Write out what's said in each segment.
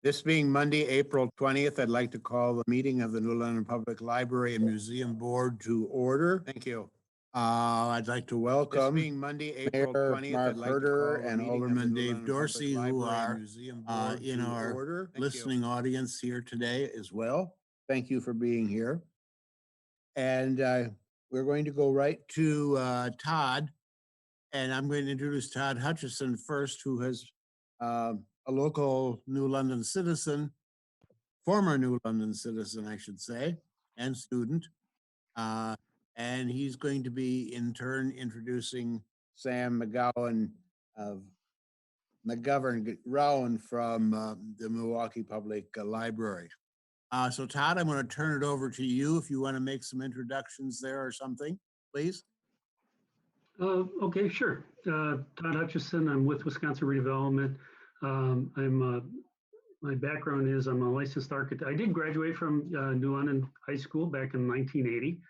This being Monday, April 20th, I'd like to call the meeting of the New London Public Library and Museum Board to order. Thank you. I'd like to welcome This being Monday, April Mayor 20th, Mark I'd like to Herter call the and meeting of the Alderman New Dave London Dorsey, Public who Library and are Museum Board in to our order. Thank you. listening audience here today as well. Thank you for being here. And we're going to go right to Todd. And I'm going to introduce Todd Hutchison first, who has a local New London citizen, former New London citizen, I should say, and student. And he's going to be in turn introducing Sam McGovern Rowan from the Milwaukee Public Library. So Todd, I'm going to turn it over to you if you want to make some introductions there or something, please. Okay, sure. Todd Hutchison, I'm with Wisconsin Redevelopment. My background is I'm a licensed architect. I did graduate from New London High School back in 1980.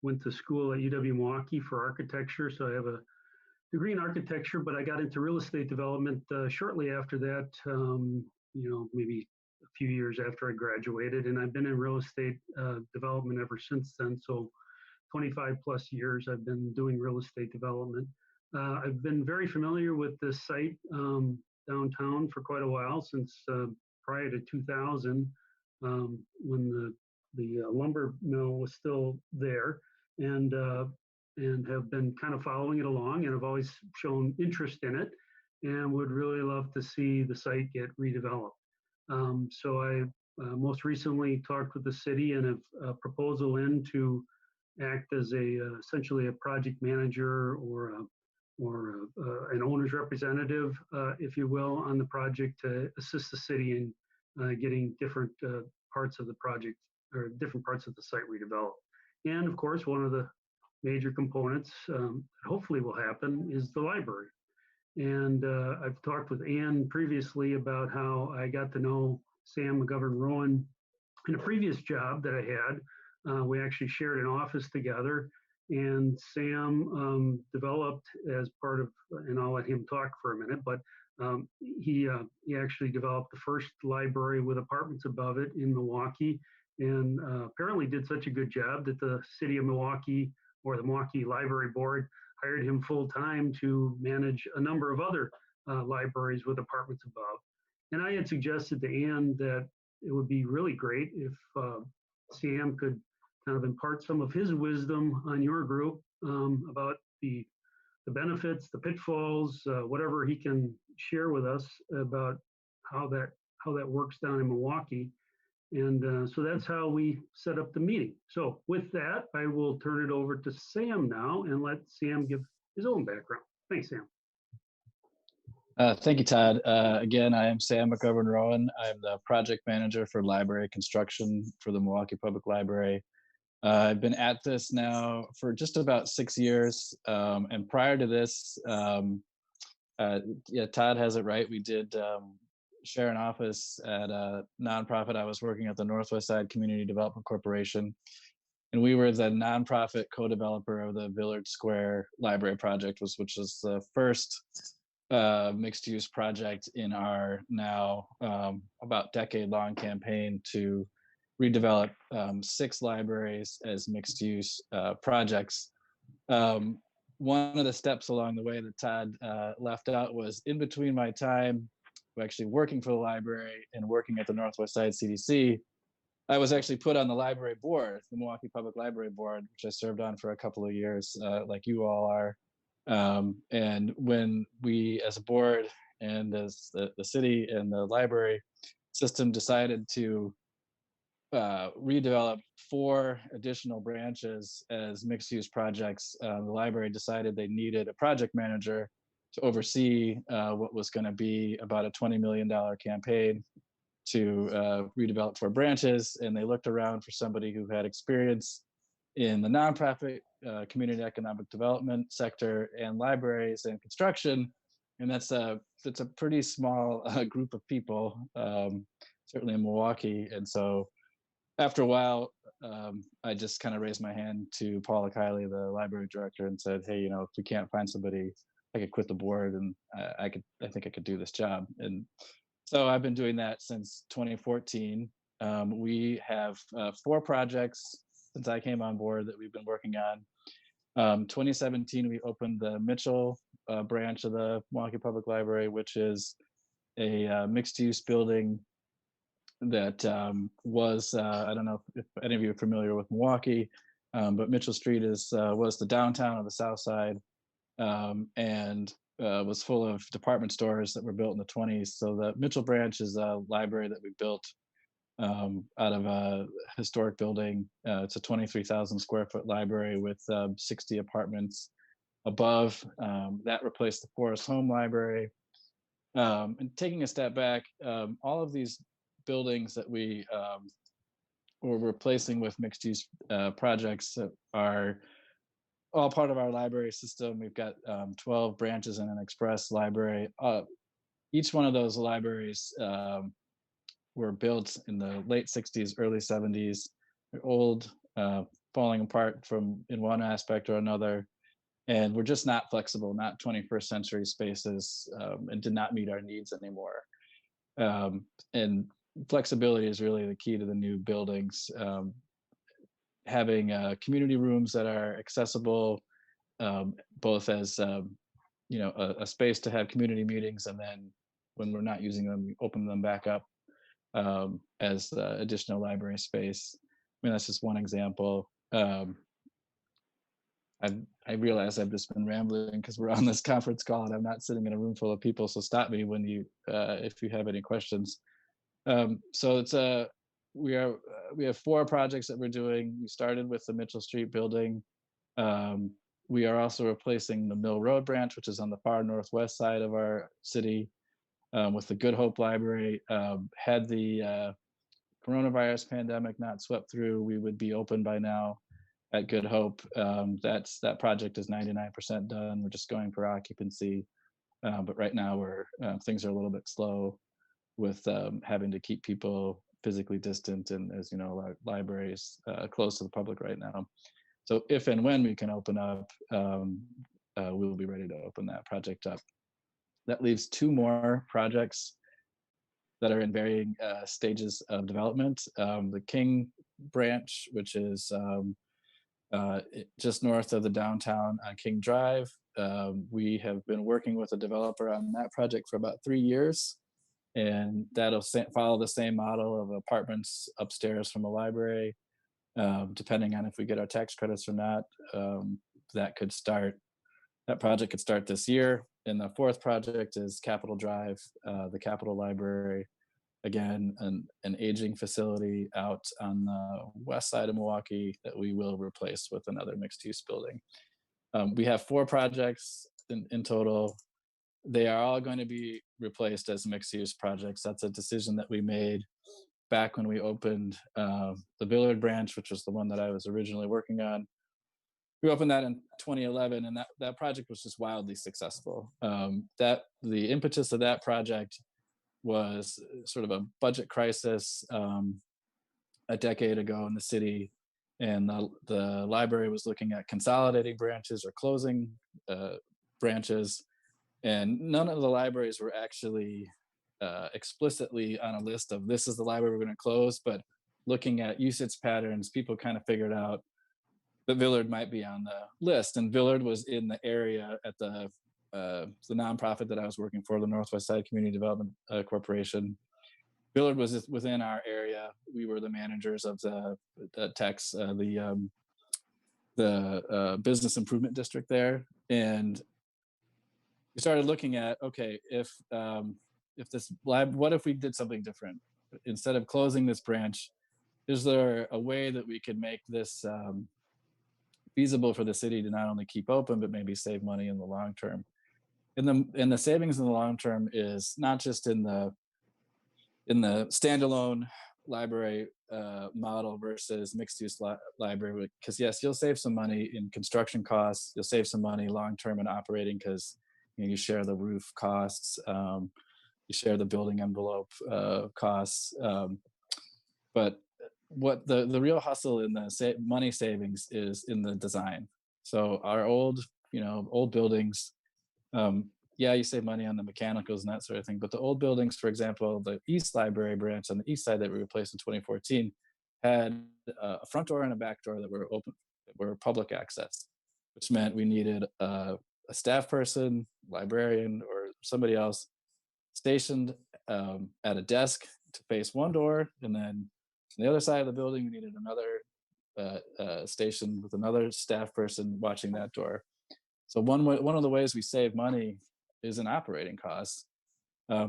Went to school at UW-Milwaukee for architecture, so I have a degree in architecture, but I got into real estate development shortly after that, maybe a few years after I graduated, and I've been in real estate development ever since then. So 25 plus years I've been doing real estate development. I've been very familiar with this site downtown for quite a while, since prior to 2000, when the lumber mill was still there, and have been kind of following it along, and have always shown interest in it, and would really love to see the site get redeveloped. So I most recently talked with the city and have a proposal in to act as essentially a project manager or an owner's representative, if you will, on the project to assist the city in getting different parts of the project or different parts of the site redeveloped. And of course, one of the major components hopefully will happen is the library. And I've talked with Ann previously about how I got to know Sam McGovern Rowan in a previous job that I had. We actually shared an office together, and Sam developed as part of, and I'll let him talk for a minute, but he actually developed the first library with apartments above it in Milwaukee, and apparently did such a good job that the city of Milwaukee, or the Milwaukee Library Board, hired him full time to manage a number of other libraries with apartments above. And I had suggested to Ann that it would be really great if Sam could kind of impart some of his wisdom on your group about the benefits, the pitfalls, whatever he can share with us about how that works down in Milwaukee. And so that's how we set up the meeting. So with that, I will turn it over to Sam now and let Sam give his own background. Thanks, Sam. Thank you, Todd. Again, I am Sam McGovern Rowan. I'm the project manager for library construction for the Milwaukee Public Library. I've been at this now for just about 6 years. And prior to this, yeah, Todd has it right. We did share an office at a nonprofit. I was working at the Northwest Side Community Development Corporation, and we were the nonprofit co-developer of the Villard Square Library Project, which was the first mixed-use project in our now about decade-long campaign to redevelop 6 libraries as mixed-use projects. One of the steps along the way that Todd left out was in between my time actually working for the library and working at the Northwest Side CDC, I was actually put on the library board, the Milwaukee Public Library Board, which I served on for a couple of years, like you all are. And when we as a board and as the city and the library system decided to redevelop 4 additional branches as mixed-use projects, the library decided they needed a project manager to oversee what was going to be about a $20 million campaign to redevelop 4 branches. And they looked around for somebody who had experience in the nonprofit, community economic development sector, and libraries and construction. And that's a pretty small group of people, certainly in Milwaukee. And so after a while, I just kind of raised my hand to Paula Kiley, the library director, and said, hey, if we can't find somebody, I could quit the board, and I think I could do this job. And So I've been doing that since 2014. We have 4 projects since I came on board that we've been working on. 2017, we opened the Mitchell branch of the Milwaukee Public Library, which is a mixed-use building that was, I don't know if any of you are familiar with Milwaukee, but Mitchell Street was the downtown of the South Side, and was full of department stores that were built in the 20s. So the Mitchell branch is a library that we built out of a historic building. It's a 23,000 square foot library with 60 apartments above. That replaced the Forest Home Library. And taking a step back, all of these buildings that we were replacing with mixed use projects are all part of our library system. We've got 12 branches and an express library. Each one of those libraries were built in the late 60s, early 70s. They're old, falling apart from in one aspect or another. And we're just not flexible, not 21st century spaces, and did not meet our needs anymore. And flexibility is really the key to the new buildings. Having community rooms that are accessible, both as a space to have community meetings, and then when we're not using them, we open them back up as additional library space. I mean, that's just one example. I realize I've just been rambling because we're on this conference call and I'm not sitting in a room full of people. So stop me when if you have any questions. So we have 4 projects that we're doing. We started with the Mitchell Street building. We are also replacing the Mill Road branch, which is on the far northwest side of our city, with the Good Hope Library. Had the coronavirus pandemic not swept through, we would be open by now at Good Hope. That project is 99% done. We're just going for occupancy. But right now things are a little bit slow with having to keep people physically distant, and as you know, our libraries closed to the public right now. So if and when we can open up, we'll be ready to open that project up. That leaves 2 more projects that are in varying stages of development. The King branch, which is just north of the downtown on King Drive. We have been working with a developer on that project for about 3 years, and that'll follow the same model of apartments upstairs from the library. Depending on if we get our tax credits or not, that project could start this year. And the 4th project is Capitol Drive, the Capitol Library. Again, an aging facility out on the west side of Milwaukee that we will replace with another mixed-use building. We have 4 projects in total. They are all going to be replaced as mixed-use projects. That's a decision that we made back when we opened the Villard branch, which was the one that I was originally working on. We opened that in 2011, and that project was just wildly successful. The impetus of that project was sort of a budget crisis a decade ago in the city, and the library was looking at consolidating branches or closing branches, and none of the libraries were actually explicitly on a list of this is the library we're going to close, but looking at usage patterns, people kind of figured out that Villard might be on the list. And Villard was in the area at the nonprofit that I was working for, the Northwest Side Community Development Corporation. Villard was within our area. We were the managers of the business improvement district there, and we started looking at, okay, what if we did something different? Instead of closing this branch, is there a way that we could make this feasible for the city to not only keep open, but maybe save money in the long term? And the savings in the long term is not just in the standalone library model versus mixed-use library, because yes, you'll save some money in construction costs. You'll save some money long-term in operating because you share the roof costs, you share the building envelope costs. But what the real hustle in the money savings is in the design. So our old buildings, yeah, you save money on the mechanicals and that sort of thing. But the old buildings, for example, the East Library branch on the east side that we replaced in 2014 had a front door and a back door that were open, that were public access, which meant we needed a staff person, librarian, or somebody else stationed at a desk to face one door, and then on the other side of the building, we needed another station with another staff person watching that door. So one of the ways we save money is in operating costs,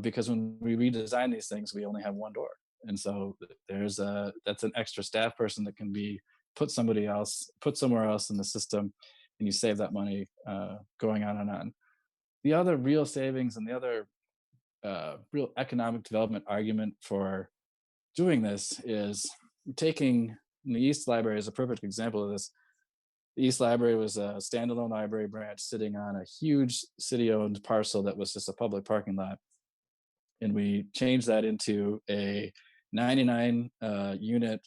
because when we redesign these things, we only have one door, and so that's an extra staff person that can be put somewhere else in the system, and you save that money going on and on. The other real savings and the other real economic development argument for doing this is taking the East Library as a perfect example of this. The East Library was a standalone library branch sitting on a huge city-owned parcel that was just a public parking lot, and we changed that into a 99 unit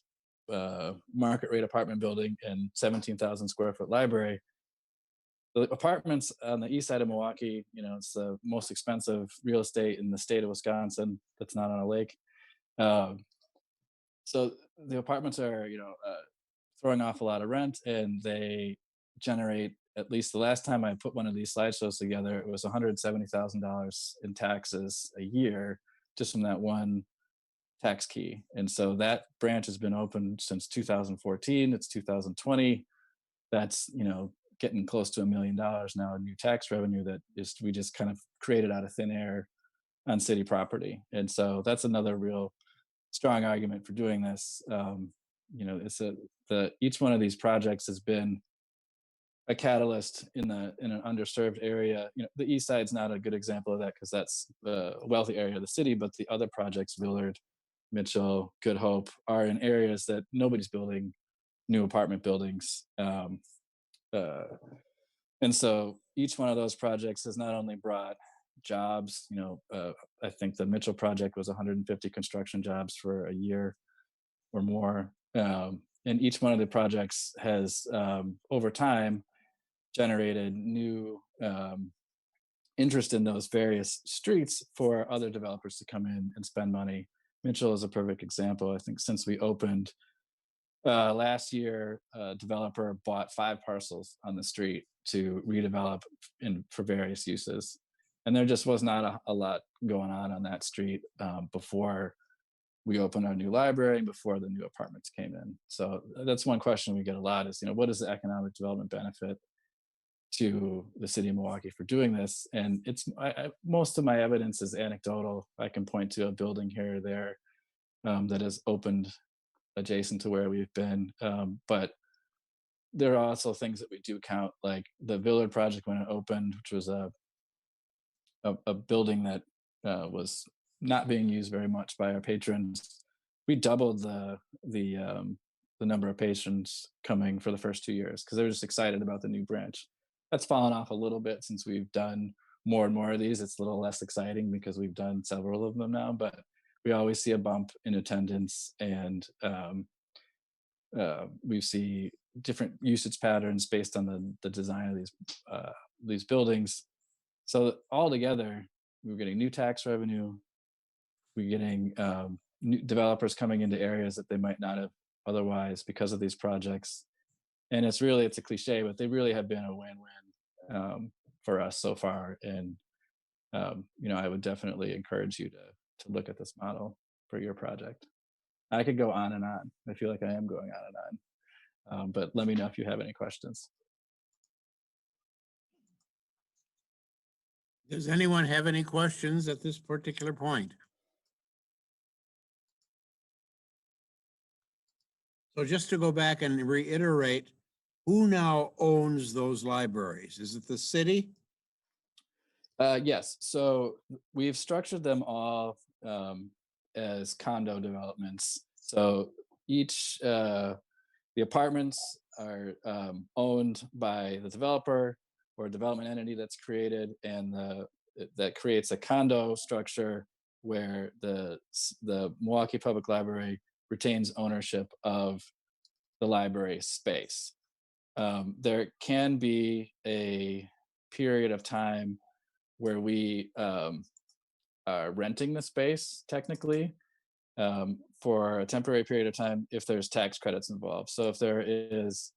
market rate apartment building and 17,000 square foot library. The apartments on the east side of Milwaukee, it's the most expensive real estate in the state of Wisconsin that's not on a lake. Um, so the apartments are, throwing off a lot of rent, and they generate, at least the last time I put one of these slideshows together, it was $170,000 in taxes a year just from that one tax key. And so that branch has been open since 2014. It's 2020. That's, getting close to $1 million now in new tax revenue that we just kind of created out of thin air on city property. And so that's another real strong argument for doing this. It's each one of these projects has been a catalyst in an underserved area. The east side's not a good example of that because that's the wealthy area of the city, but the other projects, Villard, Mitchell, Good Hope, are in areas that nobody's building new apartment buildings. And so each one of those projects has not only brought jobs, I think the Mitchell project was 150 construction jobs for a year or more. And each one of the projects has, over time, generated new interest in those various streets for other developers to come in and spend money. Mitchell is a perfect example. I think since we opened last year, a developer bought 5 parcels on the street to redevelop for various uses. And there just was not a lot going on that street before we opened our new library and before the new apartments came in. So that's one question we get a lot is, what is the economic development benefit to the city of Milwaukee for doing this? And most of my evidence is anecdotal. I can point to a building here or there that has opened adjacent to where we've been. But there are also things that we do count, like the Villard Project when it opened, which was a building that was not being used very much by our patrons. We doubled the number of patrons coming for the first 2 years because they were just excited about the new branch. That's fallen off a little bit since we've done more and more of these. It's a little less exciting because we've done several of them now, but we always see a bump in attendance, and we see different usage patterns based on the design of these buildings. So all together, we're getting new tax revenue. We're getting new developers coming into areas that they might not have otherwise because of these projects. And it's a cliche, but they really have been a win-win for us so far. And I would definitely encourage you to look at this model for your project. I could go on and on. I feel like I am going on and on. But let me know if you have any questions. Does anyone have any questions at this particular point? So just to go back and reiterate, who now owns those libraries? Is it the city? Yes. So we've structured them all as condo developments. So each the apartments are owned by the developer or a development entity that's created, and that creates a condo structure where the Milwaukee Public Library retains ownership of the library space. There can be a period of time where we are renting the space technically for a temporary period of time if there's tax credits involved. So if there is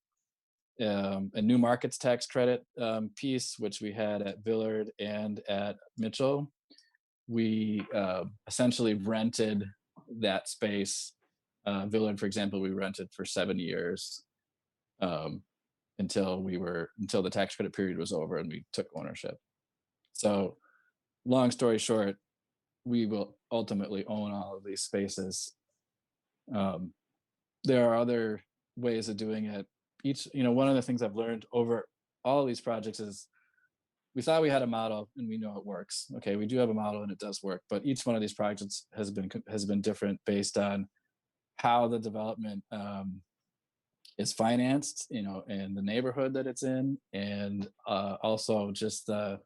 a new markets tax credit piece, which we had at Villard and at Mitchell, we essentially rented that space. Villard, for example, we rented for 7 years until the tax credit period was over and we took ownership. So long story short, we will ultimately own all of these spaces. There are other ways of doing it. One of the things I've learned over all of these projects is we thought we had a model and we know it works. Okay, we do have a model and it does work, but each one of these projects has been different based on how the development is financed, and the neighborhood that it's in, and also just the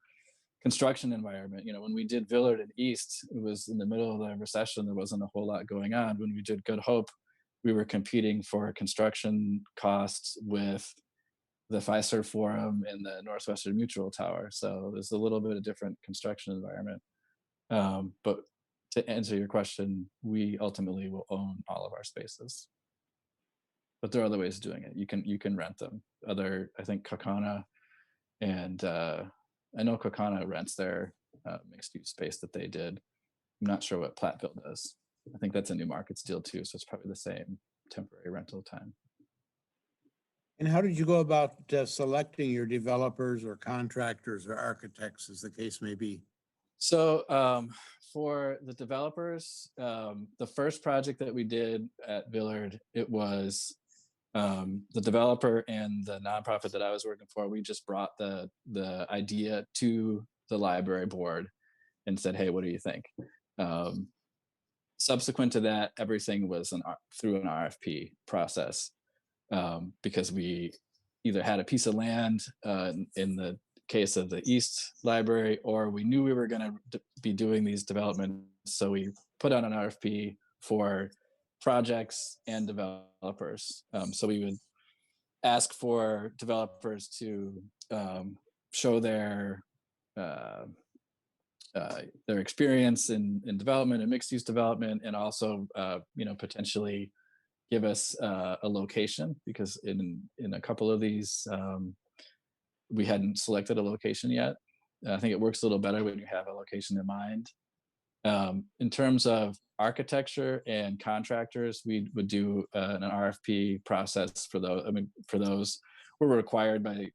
construction environment. When we did Villard and East, it was in the middle of the recession. There wasn't a whole lot going on. When we did Good Hope, we were competing for construction costs with the Fiserv Forum and the Northwestern Mutual Tower. So there's a little bit of different construction environment. But to answer your question, we ultimately will own all of our spaces. But there are other ways of doing it. You can rent them. I think Kokana and I know Kokana rents their mixed use space that they did. I'm not sure what Platteville does. I think that's a new markets deal too. So it's probably the same temporary rental time. And how did you go about selecting your developers or contractors or architects, as the case may be? So for the developers, the first project that we did at Villard, it was the developer and the nonprofit that I was working for. We just brought the idea to the library board and said, "Hey, what do you think?" Subsequent to that, everything was through an RFP process, because we either had a piece of land in the case of the East Library, or we knew we were going to be doing these developments. So we put out an RFP for projects and developers. So we would ask for developers to show their experience in development and mixed use development, and also potentially give us a location, because in a couple of these we hadn't selected a location yet. I think it works a little better when you have a location in mind. In terms of architecture and contractors, we would do an RFP process for those. For those, we're required by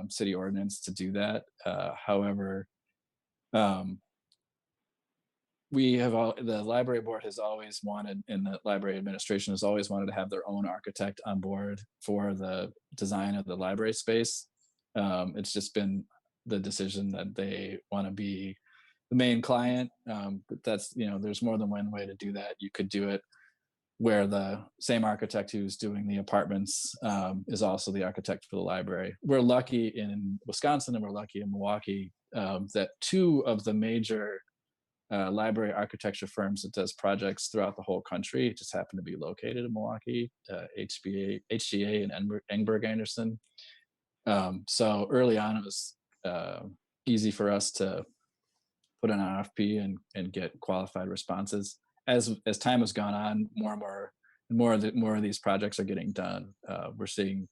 city ordinance to do that. However, the library board has always wanted, and the library administration has always wanted to have their own architect on board for the design of the library space. It's just been the decision that they want to be the main client. But that's, there's more than one way to do that. You could do it where the same architect who's doing the apartments is also the architect for the library. We're lucky in Wisconsin and we're lucky in Milwaukee that two of the major library architecture firms that does projects throughout the whole country just happen to be located in Milwaukee, HGA and Engberg Anderson. So early on, it was easy for us to put an RFP and get qualified responses. As time has gone on, more of these projects are getting done. We're seeing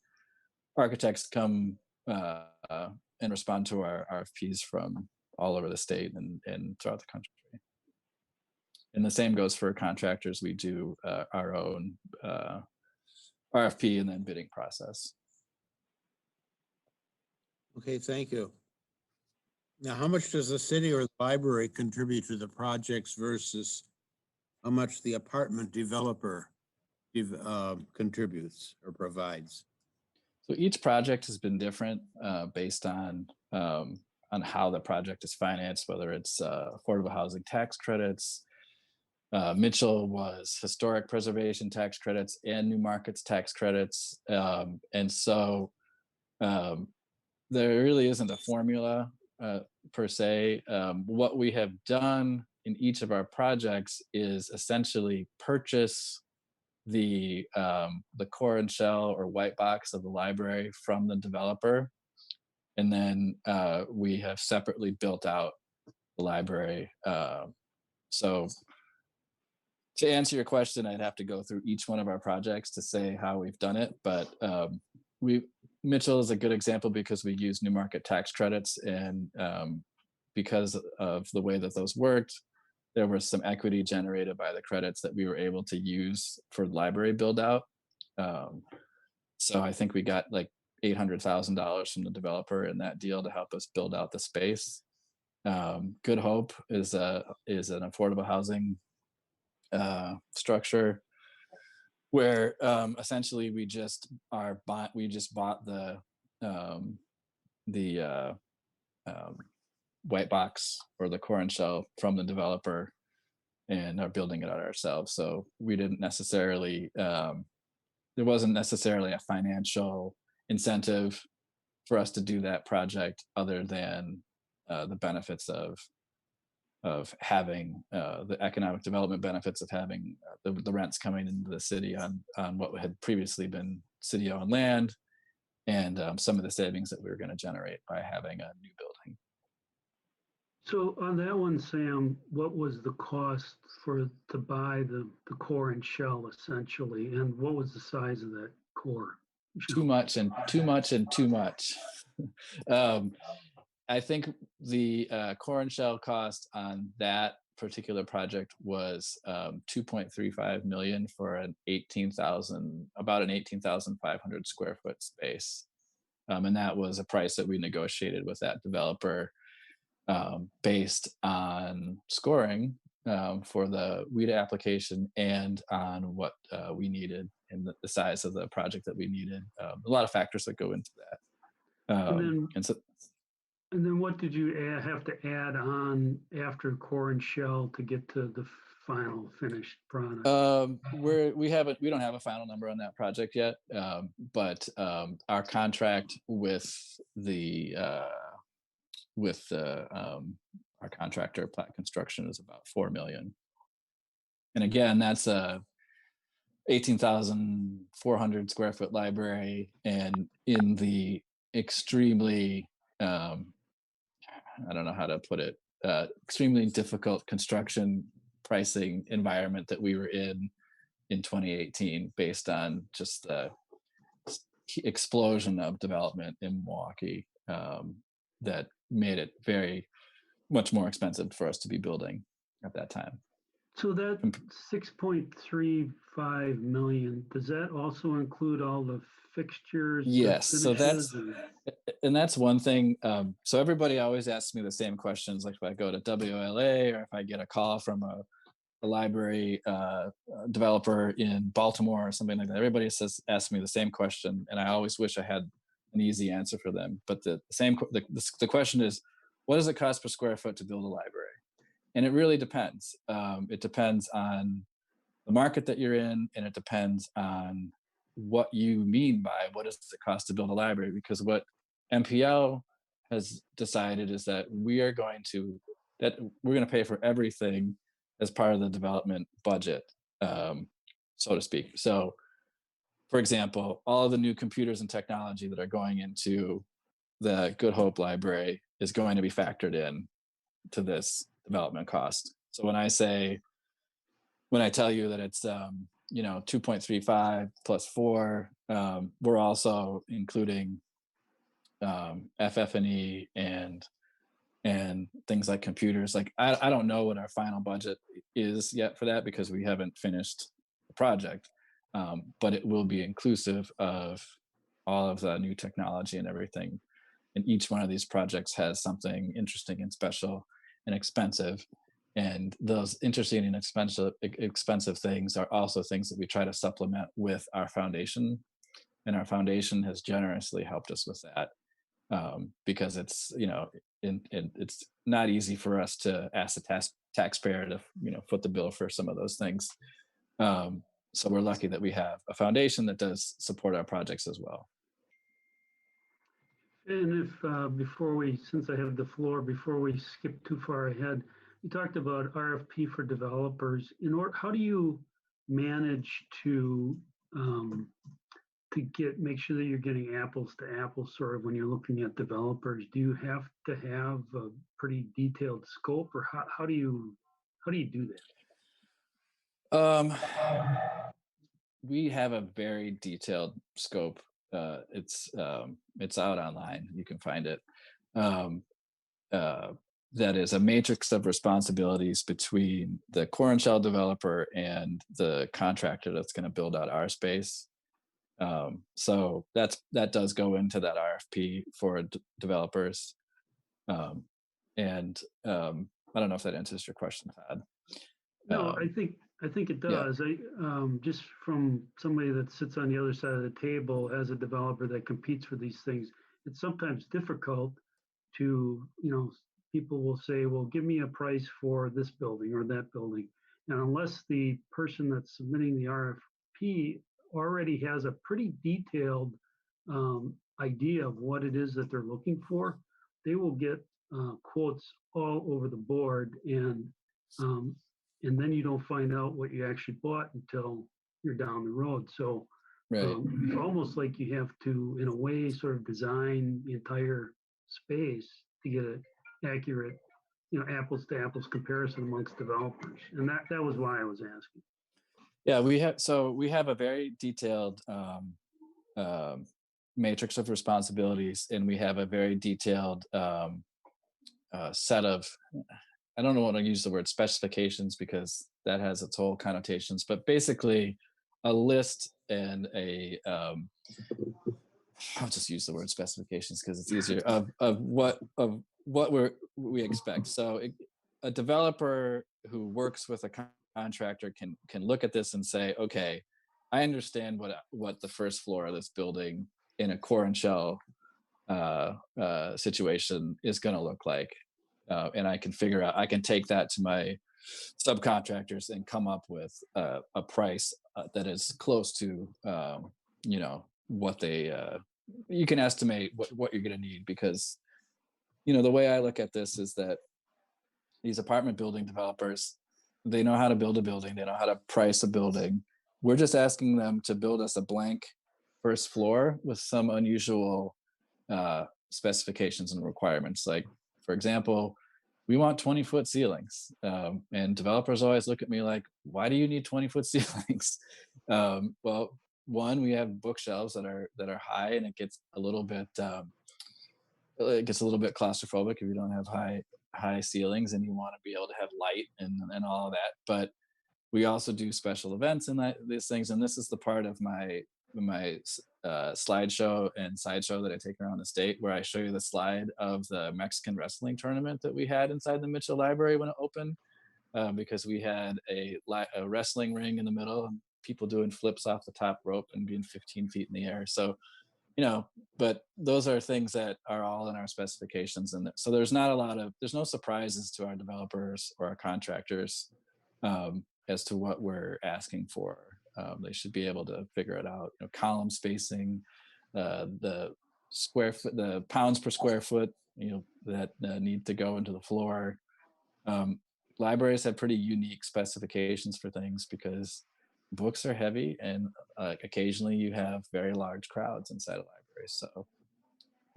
architects come and respond to our RFPs from all over the state and throughout the country. And the same goes for contractors. We do our own RFP and then bidding process. Okay, thank you. Now, how much does the city or the library contribute to the projects versus how much the apartment developer contributes or provides? So each project has been different based on how the project is financed, whether it's affordable housing tax credits. Mitchell was historic preservation tax credits and new markets tax credits. And so there really isn't a formula per se. What we have done in each of our projects is essentially purchase the core and shell or white box of the library from the developer, and then we have separately built out the library. So to answer your question, I'd have to go through each one of our projects to say how we've done it. But Mitchell is a good example because we use new market tax credits, and because of the way that those worked, there was some equity generated by the credits that we were able to use for library build out. So I think we got like $800,000 from the developer in that deal to help us build out the space. Good Hope is an affordable housing structure where essentially we just bought the white box or the core and shell from the developer and are building it out ourselves. So we didn't necessarily there wasn't necessarily a financial incentive for us to do that project other than the benefits of having the economic development benefits of having the rents coming into the city on what had previously been city-owned land, and some of the savings that we were going to generate by having a new building. So on that one, Sam, what was the cost to buy the core and shell essentially, and what was the size of that core? Too much and too much and too much. I think the core and shell cost on that particular project was 2.35 million for about an 18,500 square foot space. And that was a price that we negotiated with that developer based on scoring for the WIDA application and on what we needed and the size of the project that we needed. A lot of factors that go into that. And then what did you have to add on after core and shell to get to the final finished product? We don't have a final number on that project yet, but our contract with our contractor Platt Construction is about $4 million, and again that's a 18,400 square foot library, and in the extremely I don't know how to put it, extremely difficult construction pricing environment that we were in 2018 based on just the explosion of development in Milwaukee that made it very much more expensive for us to be building at that time. So that 6.35 million, does that also include all the fixtures? Yes, so that's one thing. So everybody always asks me the same questions, like if I go to WLA or if I get a call from a library developer in Baltimore or something like that. Everybody asks me the same question, and I always wish I had an easy answer for them. But the question is, what does it cost per square foot to build a library? And it really depends. It depends on the market that you're in, and it depends on what you mean by what does it cost to build a library. Because what MPL has decided is that we're going to pay for everything as part of the development budget, so to speak. So, for example, all of the new computers and technology that are going into the Good Hope Library is going to be factored in to this development cost. So when I tell you that it's 2.35 plus 4, we're also including FF&E and things like computers. Like I don't know what our final budget is yet for that because we haven't finished the project, but it will be inclusive of all of the new technology and everything. And each one of these projects has something interesting and special and expensive. And those interesting and expensive things are also things that we try to supplement with our foundation. And our foundation has generously helped us with that. Because it's it's not easy for us to ask the taxpayer to foot the bill for some of those things. So we're lucky that we have a foundation that does support our projects as well. And if since I have the floor, before we skip too far ahead, you talked about RFP for developers. How do you manage to make sure that you're getting apples to apples, sort of when you're looking at developers, do you have to have a pretty detailed scope, or how do you do that? Um, we have a very detailed scope. It's out online. You can find it. Um, uh, that is a matrix of responsibilities between the core and shell developer and the contractor that's going to build out our space. So that does go into that RFP for developers. Um, and I don't know if that answers your question, Todd. No, Um, I think it yeah, does. Just from somebody that sits on the other side of the table as a developer that competes for these things, it's sometimes difficult to, people will say, well, give me a price for this building or that building. And unless the person that's submitting the RFP already has a pretty detailed idea of what it is that they're looking for, they will get quotes all over the board, um, and then you don't find out what you actually bought until you're down the road. So right. it's almost like you have to, in a way, sort of design the entire space to get an accurate, apples to apples comparison amongst developers. And that was why I was asking. Yeah, we have a very detailed um, matrix of responsibilities, and we have a very detailed set of, I don't know what to use the word specifications because that has its whole connotations, but basically a list and I'll just use the word specifications because it's easier of what we expect. So a developer who works with a contractor can look at this and say, okay, I understand what the first floor of this building in a core and shell situation is going to look like, and I can take that to my subcontractors and come up with a price that is close to what they you can estimate what you're going to need, because the way I look at this is that these apartment building developers, they know how to build a building, they know how to price a building. We're just asking them to build us a blank first floor with some unusual specifications and requirements. Like, for example, we want 20-foot ceilings, and developers always look at me like, why do you need 20-foot ceilings? Well, one, we have bookshelves that are high, and it gets a little bit claustrophobic if you don't have high ceilings and you want to be able to have light and all of that. But we also do special events and these things, and this is the part of my slideshow and sideshow that I take around the state, where I show you the slide of the Mexican wrestling tournament that we had inside the Mitchell Library when it opened, because we had a wrestling ring in the middle and people doing flips off the top rope and being 15 feet in the air. So, but those are things that are all in our specifications, and so there's no surprises to our developers or our contractors as to what we're asking for. They should be able to figure it out. Column spacing, the square foot, the pounds per square foot, that need to go into the floor. Libraries have pretty unique specifications for things because books are heavy, and occasionally you have very large crowds inside a library. So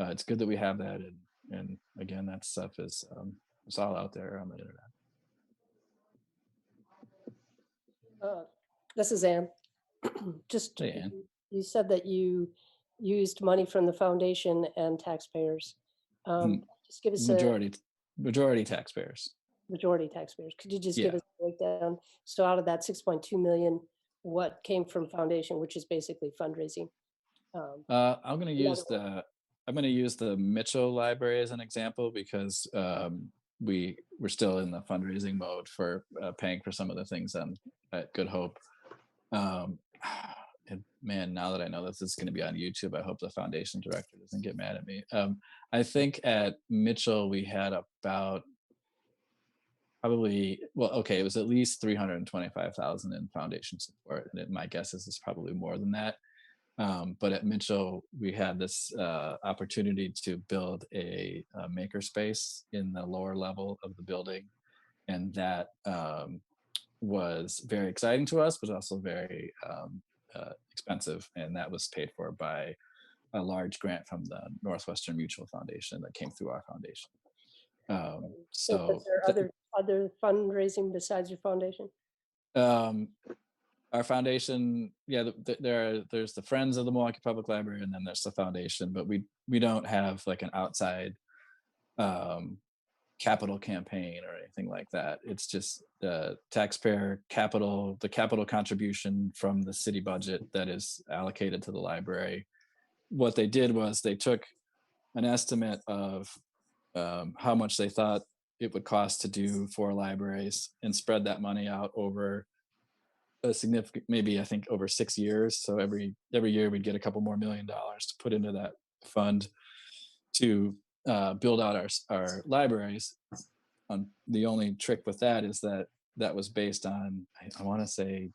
it's good that we have that, and again, that stuff is it's all out there on the internet. This is Anne. Just, Hey, Ann. you said that you used money from the foundation and taxpayers. Just give us Majority taxpayers. majority taxpayers. Could you just Yeah. give us a breakdown? So out of that 6.2 million, what came from foundation, which is basically fundraising? I'm going to use the Mitchell Library as an example because we're still in the fundraising mode for paying for some of the things at Good Hope. And man, now that I know this is going to be on YouTube, I hope the foundation director doesn't get mad at me. I think at Mitchell we had about it was at least 325,000 in foundation support, and my guess is it's probably more than that. But at Mitchell, we had this opportunity to build a makerspace in the lower level of the building, and that was very exciting to us, but also very expensive, and that was paid for by a large grant from the Northwestern Mutual Foundation that came through our foundation. So Is there other fundraising besides your foundation? our foundation, yeah, there's the Friends of the Milwaukee Public Library, and then there's the foundation, but we don't have like an outside capital campaign or anything like that. It's just the taxpayer capital, the capital contribution from the city budget that is allocated to the library. What they did was they took an estimate of how much they thought it would cost to do 4 libraries and spread that money out over a significant, maybe I think over 6 years. So every year we'd get a couple more $1 million to put into that fund to build out our libraries. The only trick with that is that was based on, I want to say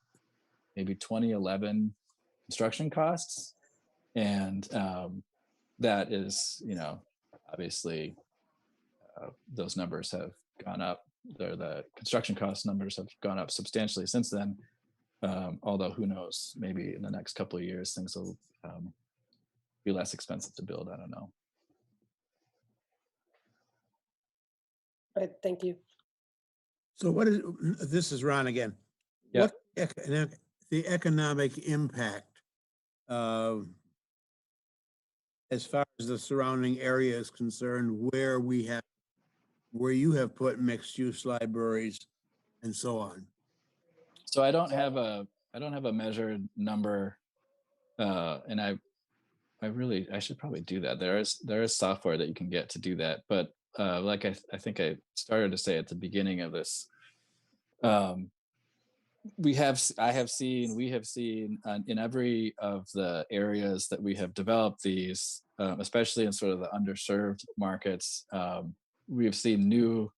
maybe 2011 construction costs. And that is, obviously those numbers have gone up. The construction cost numbers have gone up substantially since then. Although who knows, maybe in the next couple of years, things will be less expensive to build. I don't know. Right, thank you. So this is Ron again. Yeah. What the economic impact as far as the surrounding area is concerned, where you have put mixed use libraries and so on? So I don't have a measured number, and I should probably do that. There is software that you can get to do that, but like I think I started to say at the beginning of this, we have seen in every of the areas that we have developed these, especially in sort of the underserved markets, we have seen new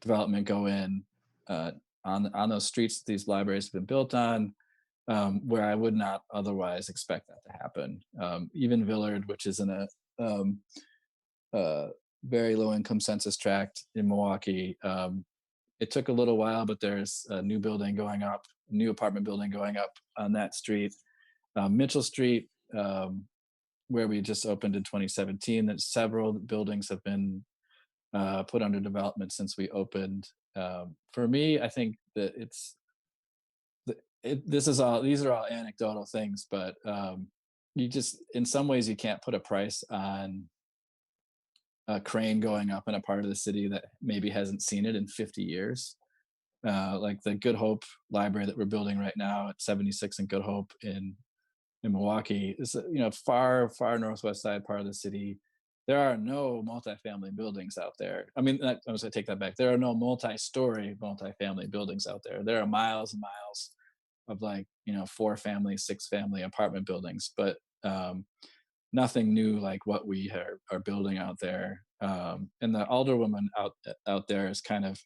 development go in on those streets that these libraries have been built on, where I would not otherwise expect that to happen. Even Villard, which is in a very low income census tract in Milwaukee, it took a little while, but there's a new apartment building going up on that street. Mitchell Street, where we just opened in 2017, that several buildings have been put under development since we opened. For me, I think that these are all anecdotal things, but you just, in some ways, you can't put a price on a crane going up in a part of the city that maybe hasn't seen it in 50 years. Like the Good Hope Library that we're building right now at 76 and Good Hope in Milwaukee is, far northwest side part of the city. There are no multifamily buildings out there. I mean, I was going to take that back. There are no multi-story multifamily buildings out there. There are miles and miles of 4-family, 6-family apartment buildings, but nothing new like what we are building out there. And the alderwoman out there is kind of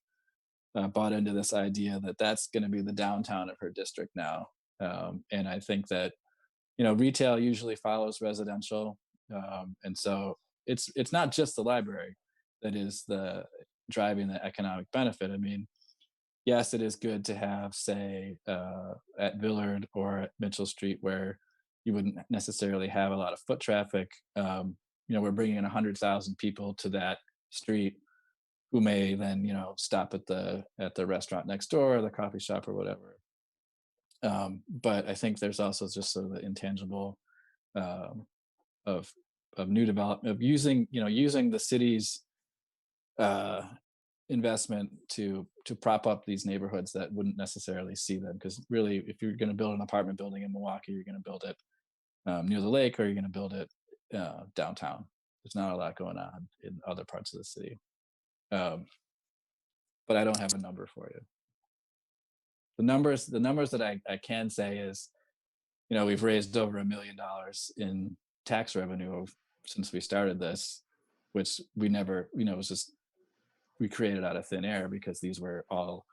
bought into this idea that that's going to be the downtown of her district now. And I think that, retail usually follows residential. And so it's not just the library that is driving the economic benefit. I mean, yes, it is good to have, say, at Villard or at Mitchell Street, where you wouldn't necessarily have a lot of foot traffic. We're bringing in 100,000 people to that street, who may then, stop at the restaurant next door or the coffee shop or whatever. But I think there's also just sort of the intangible of new development, of using the city's investment to prop up these neighborhoods that wouldn't necessarily see them. Because really, if you're going to build an apartment building in Milwaukee, you're going to build it near the lake, or you're going to build it downtown. There's not a lot going on in other parts of the city. But I don't have a number for you. The numbers that I can say is, we've raised over $1 million in tax revenue since we started this, which we never, was just, we created out of thin air, because these were all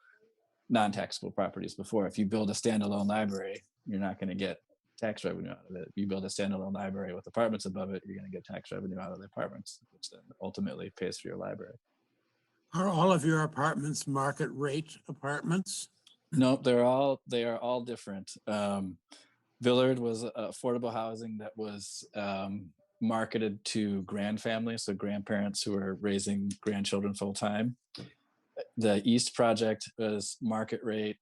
non-taxable properties before. If you build a standalone library, you're not going to get tax revenue out of it. If you build a standalone library with apartments above it, you're going to get tax revenue out of the apartments, which then ultimately pays for your library. Are all of your apartments market rate apartments? No, they are all different. Villard was affordable housing that was marketed to grand families, so grandparents who are raising grandchildren full time. The East project was market rate.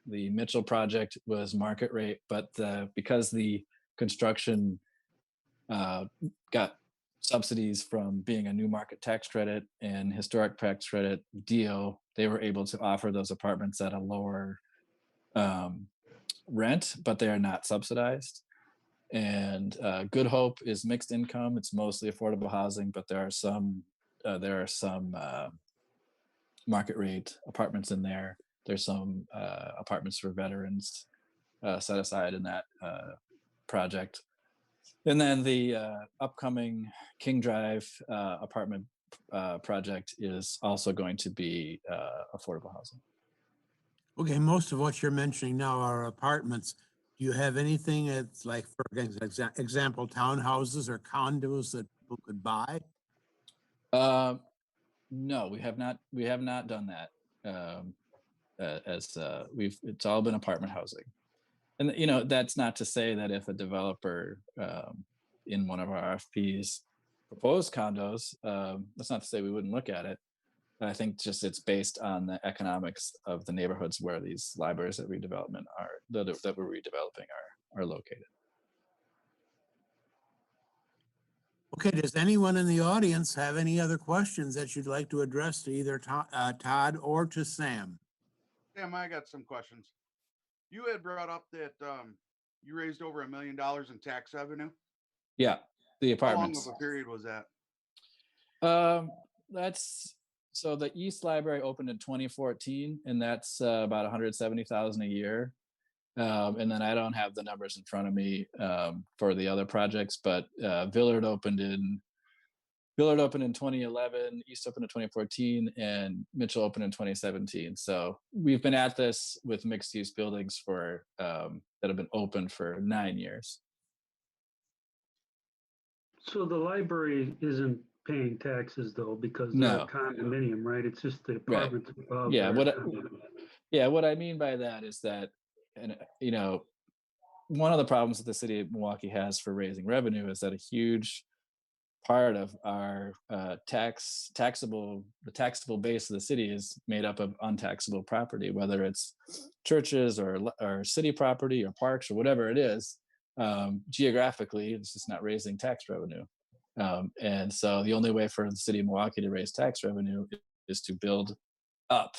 The Mitchell project was market rate, but because the construction got subsidies from being a new market tax credit and historic tax credit deal, they were able to offer those apartments at a lower rent, but they are not subsidized. And Good Hope is mixed income. It's mostly affordable housing, but there are some market rate apartments in there. There's some apartments for veterans set aside in that project. And then the upcoming King Drive apartment project is also going to be affordable housing. Okay, most of what you're mentioning now are apartments. Do you have anything that's like, for example, townhouses or condos that people could buy? No, we have not. We have not done that. It's all been apartment housing, and that's not to say that if a developer in one of our RFPs proposed condos, that's not to say we wouldn't look at it. I think just it's based on the economics of the neighborhoods where these libraries that we're redeveloping are located. Okay, does anyone in the audience have any other questions that you'd like to address to either Todd or to Sam? Sam, I got some questions. You had brought up that you raised over $1 million in tax revenue. Yeah, the How long apartments. of a period was that? So the East Library opened in 2014, and that's about $170,000 a year. And then I don't have the numbers in front of me for the other projects, but Villard opened in 2011, East opened in 2014, and Mitchell opened in 2017. So we've been at this with mixed-use buildings for that have been open for 9 years. So the library isn't paying taxes though, because they're No. a condominium, right? It's just the Right. apartments above. Yeah, that are condominium. what I mean by that is that, and one of the problems that the city of Milwaukee has for raising revenue is that a huge part of our taxable base of the city is made up of untaxable property, whether it's churches or city property or parks or whatever it is. Geographically, it's just not raising tax revenue. And so the only way for the city of Milwaukee to raise tax revenue is to build up,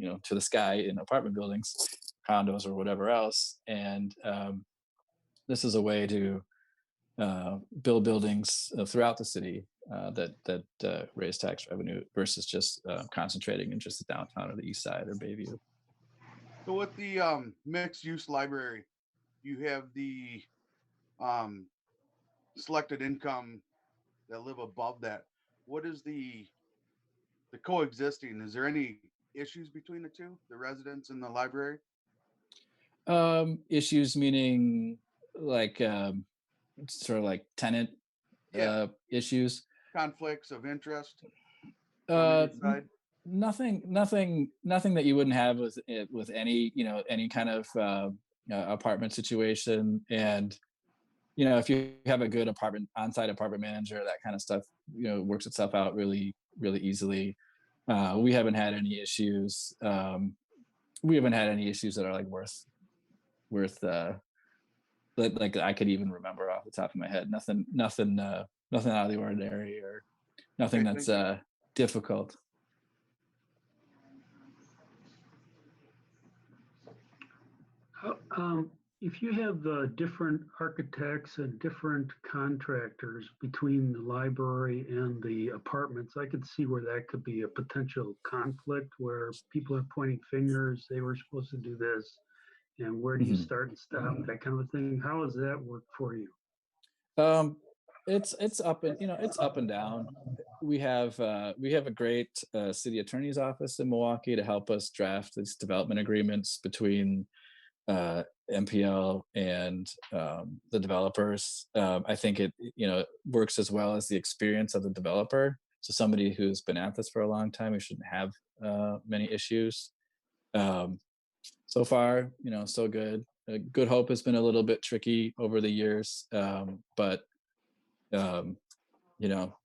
to the sky in apartment buildings, condos, or whatever else. And this is a way to build buildings throughout the city that raise tax revenue versus just concentrating in just the downtown or the east side or Bayview. So with the mixed use library, you have the selected income that live above that. What is the coexisting? Is there any issues between the two, the residents and the library? Issues meaning like sort of like tenant issues. Conflicts of interest? Nothing that you wouldn't have with any any kind of apartment situation. And if you have a good on-site apartment manager, that kind of stuff works itself out really easily. We haven't had any issues. We haven't had any issues that are like worth like I could even remember off the top of my head. Nothing out of the ordinary, or nothing that's difficult. If you have different architects and different contractors between the library and the apartments, I could see where that could be a potential conflict where people are pointing fingers. They were supposed to do this, and where do you start and stop? That kind of thing. How does that work for you? It's up and down. We have a great city attorney's office in Milwaukee to help us draft these development agreements between MPL and the developers. I think it works as well as the experience of the developer. So somebody who's been at this for a long time, we shouldn't have many issues. So far, so good. Good Hope has been a little bit tricky over the years, but you know,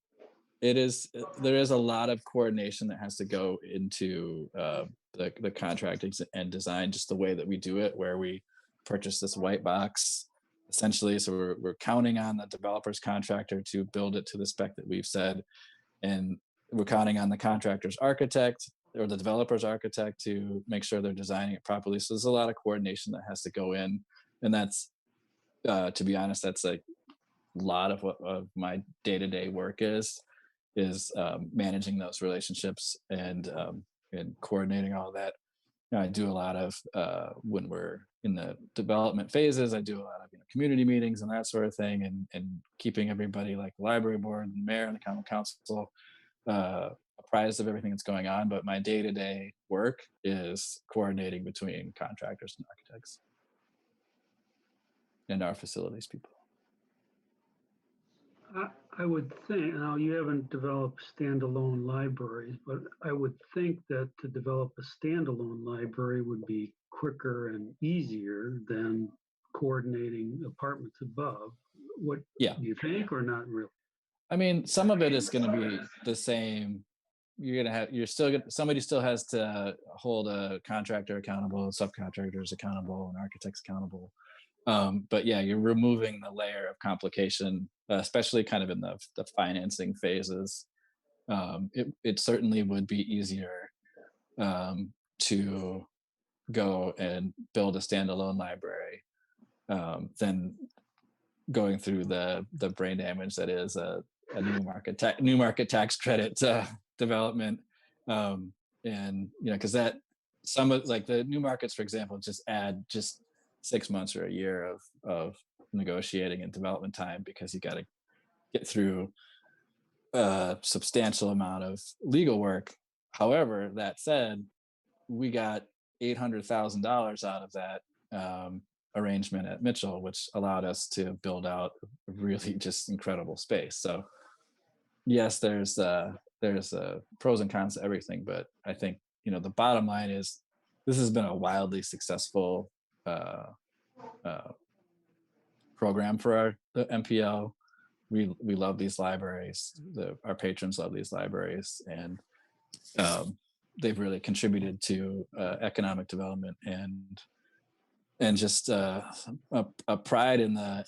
there is a lot of coordination that has to go into the contracting and design, just the way that we do it, where we purchase this white box essentially. So we're counting on the developer's contractor to build it to the spec that we've said, and we're counting on the contractor's architect or the developer's architect to make sure they're designing it properly. So there's a lot of coordination that has to go in, and that's to be honest, that's like a lot of what of my day-to-day work is managing those relationships and coordinating all of that. I do a lot of when we're in the development phases, I do a lot of community meetings and that sort of thing, and keeping everybody like the library board and the mayor and the common council apprised of everything that's going on. But my day-to-day work is coordinating between contractors and architects and our facilities people. I would think, now you haven't developed standalone libraries, but I would think that to develop a standalone library would be quicker and easier than coordinating apartments above. What Yeah. do you think, or not really? I mean, some of it is going to be the same. Somebody still has to hold a contractor accountable, subcontractors accountable, and architects accountable. But yeah, you're removing the layer of complication, especially kind of in the financing phases. It certainly would be easier to go and build a standalone library than going through the brain damage that is a new market tax credit development. And because that some of like the new markets, for example, just add 6 months or a year of negotiating and development time, because you got to get through a substantial amount of legal work. However, that said, we got $800,000 out of that arrangement at Mitchell, which allowed us to build out a really just incredible space. So yes, there's pros and cons to everything, but I think the bottom line is this has been a wildly successful program for the MPL. We love these libraries. Our patrons love these libraries, and they've really contributed to economic development and just a pride in the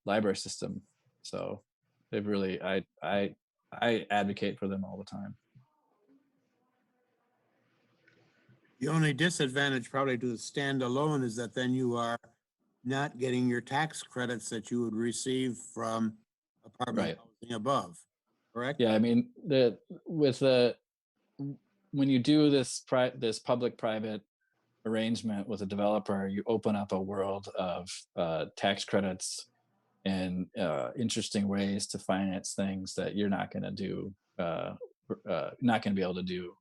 library system. So they've really, I advocate for them all the time. The only disadvantage probably to the standalone is that then you are not getting your tax credits that you would receive from apartment housing above, correct? Yeah, I mean, when you do this public-private arrangement with a developer, you open up a world of tax credits and interesting ways to finance things that you're not going to do, not going to be able to do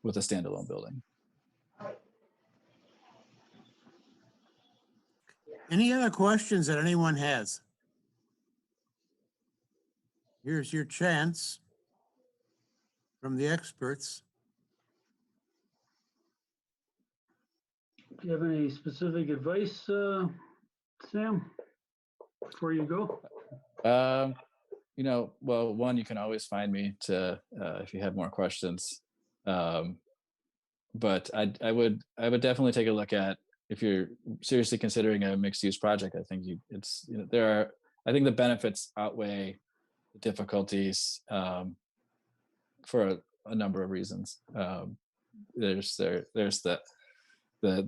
with a standalone building. Any other questions that anyone has? Here's your chance from the experts. Do you have any specific advice, Sam, before you go? Well, one, you can always find me to if you have more questions. But I would definitely take a look at, if you're seriously considering a mixed use project. I think I think the benefits outweigh the difficulties for a number of reasons. There's the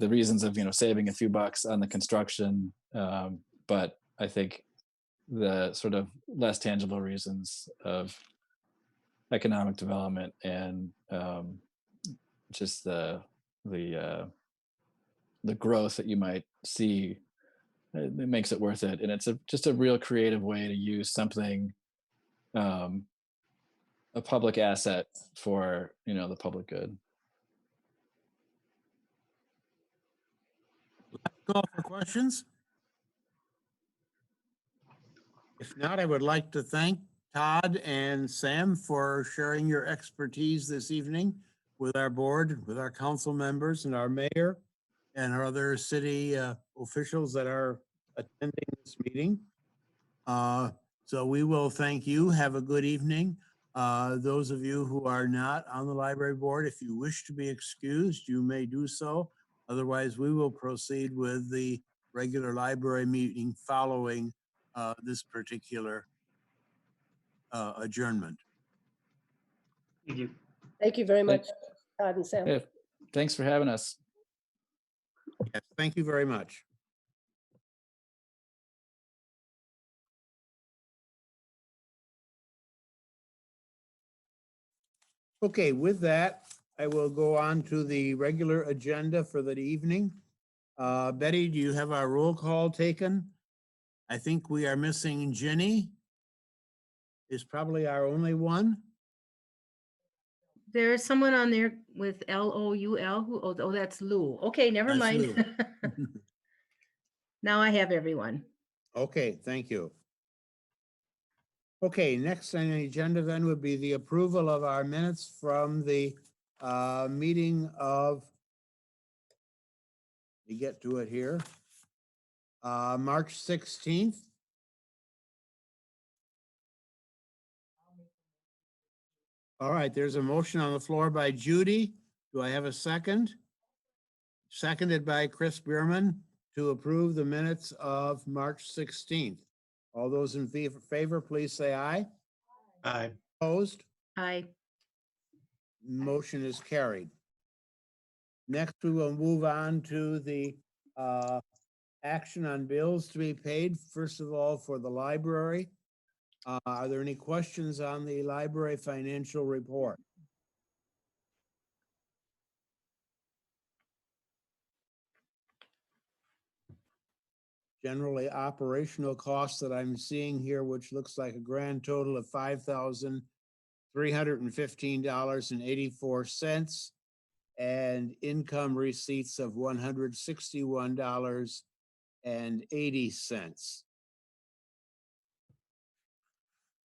reasons of saving a few bucks on the construction, but I think the sort of less tangible reasons of economic development and just the growth that you might see, it makes it worth it. And it's just a real creative way to use something, a public asset for the public good. Call for questions. If not, I would like to thank Todd and Sam for sharing your expertise this evening with our board, with our council members and our mayor and our other city officials that are attending this meeting. So we will thank you. Have a good evening. Those of you who are not on the library board, if you wish to be excused, you may do so. Otherwise, we will proceed with the regular library meeting following this particular adjournment. Thank you. Thank you very Thank- much, Todd and Sam. Yeah, thanks for having us. Yes, thank you very much. Okay, with that, I will go on to the regular agenda for the evening. Betty, do you have our roll call taken? I think we are missing Jenny. Is probably our only one. There is someone on there with Loul who, oh, that's Lou. Okay, never That's mind. Now I have everyone. Okay, thank you. Okay, next on the agenda then would be the approval of our minutes from the meeting of, we get to it here, March 16th. All right, there's a motion on the floor by Judy. Do I have a second? Seconded by Chris Bierman to approve the minutes of March 16th. All those in favor, please say aye. Aye. Opposed? I, Motion is carried. Next, we will move on to the action on bills to be paid. First of all, for the library. Are there any questions on the library financial report? Generally operational costs that I'm seeing here, which looks like a grand total of $5,315.84 and income receipts of $161.80.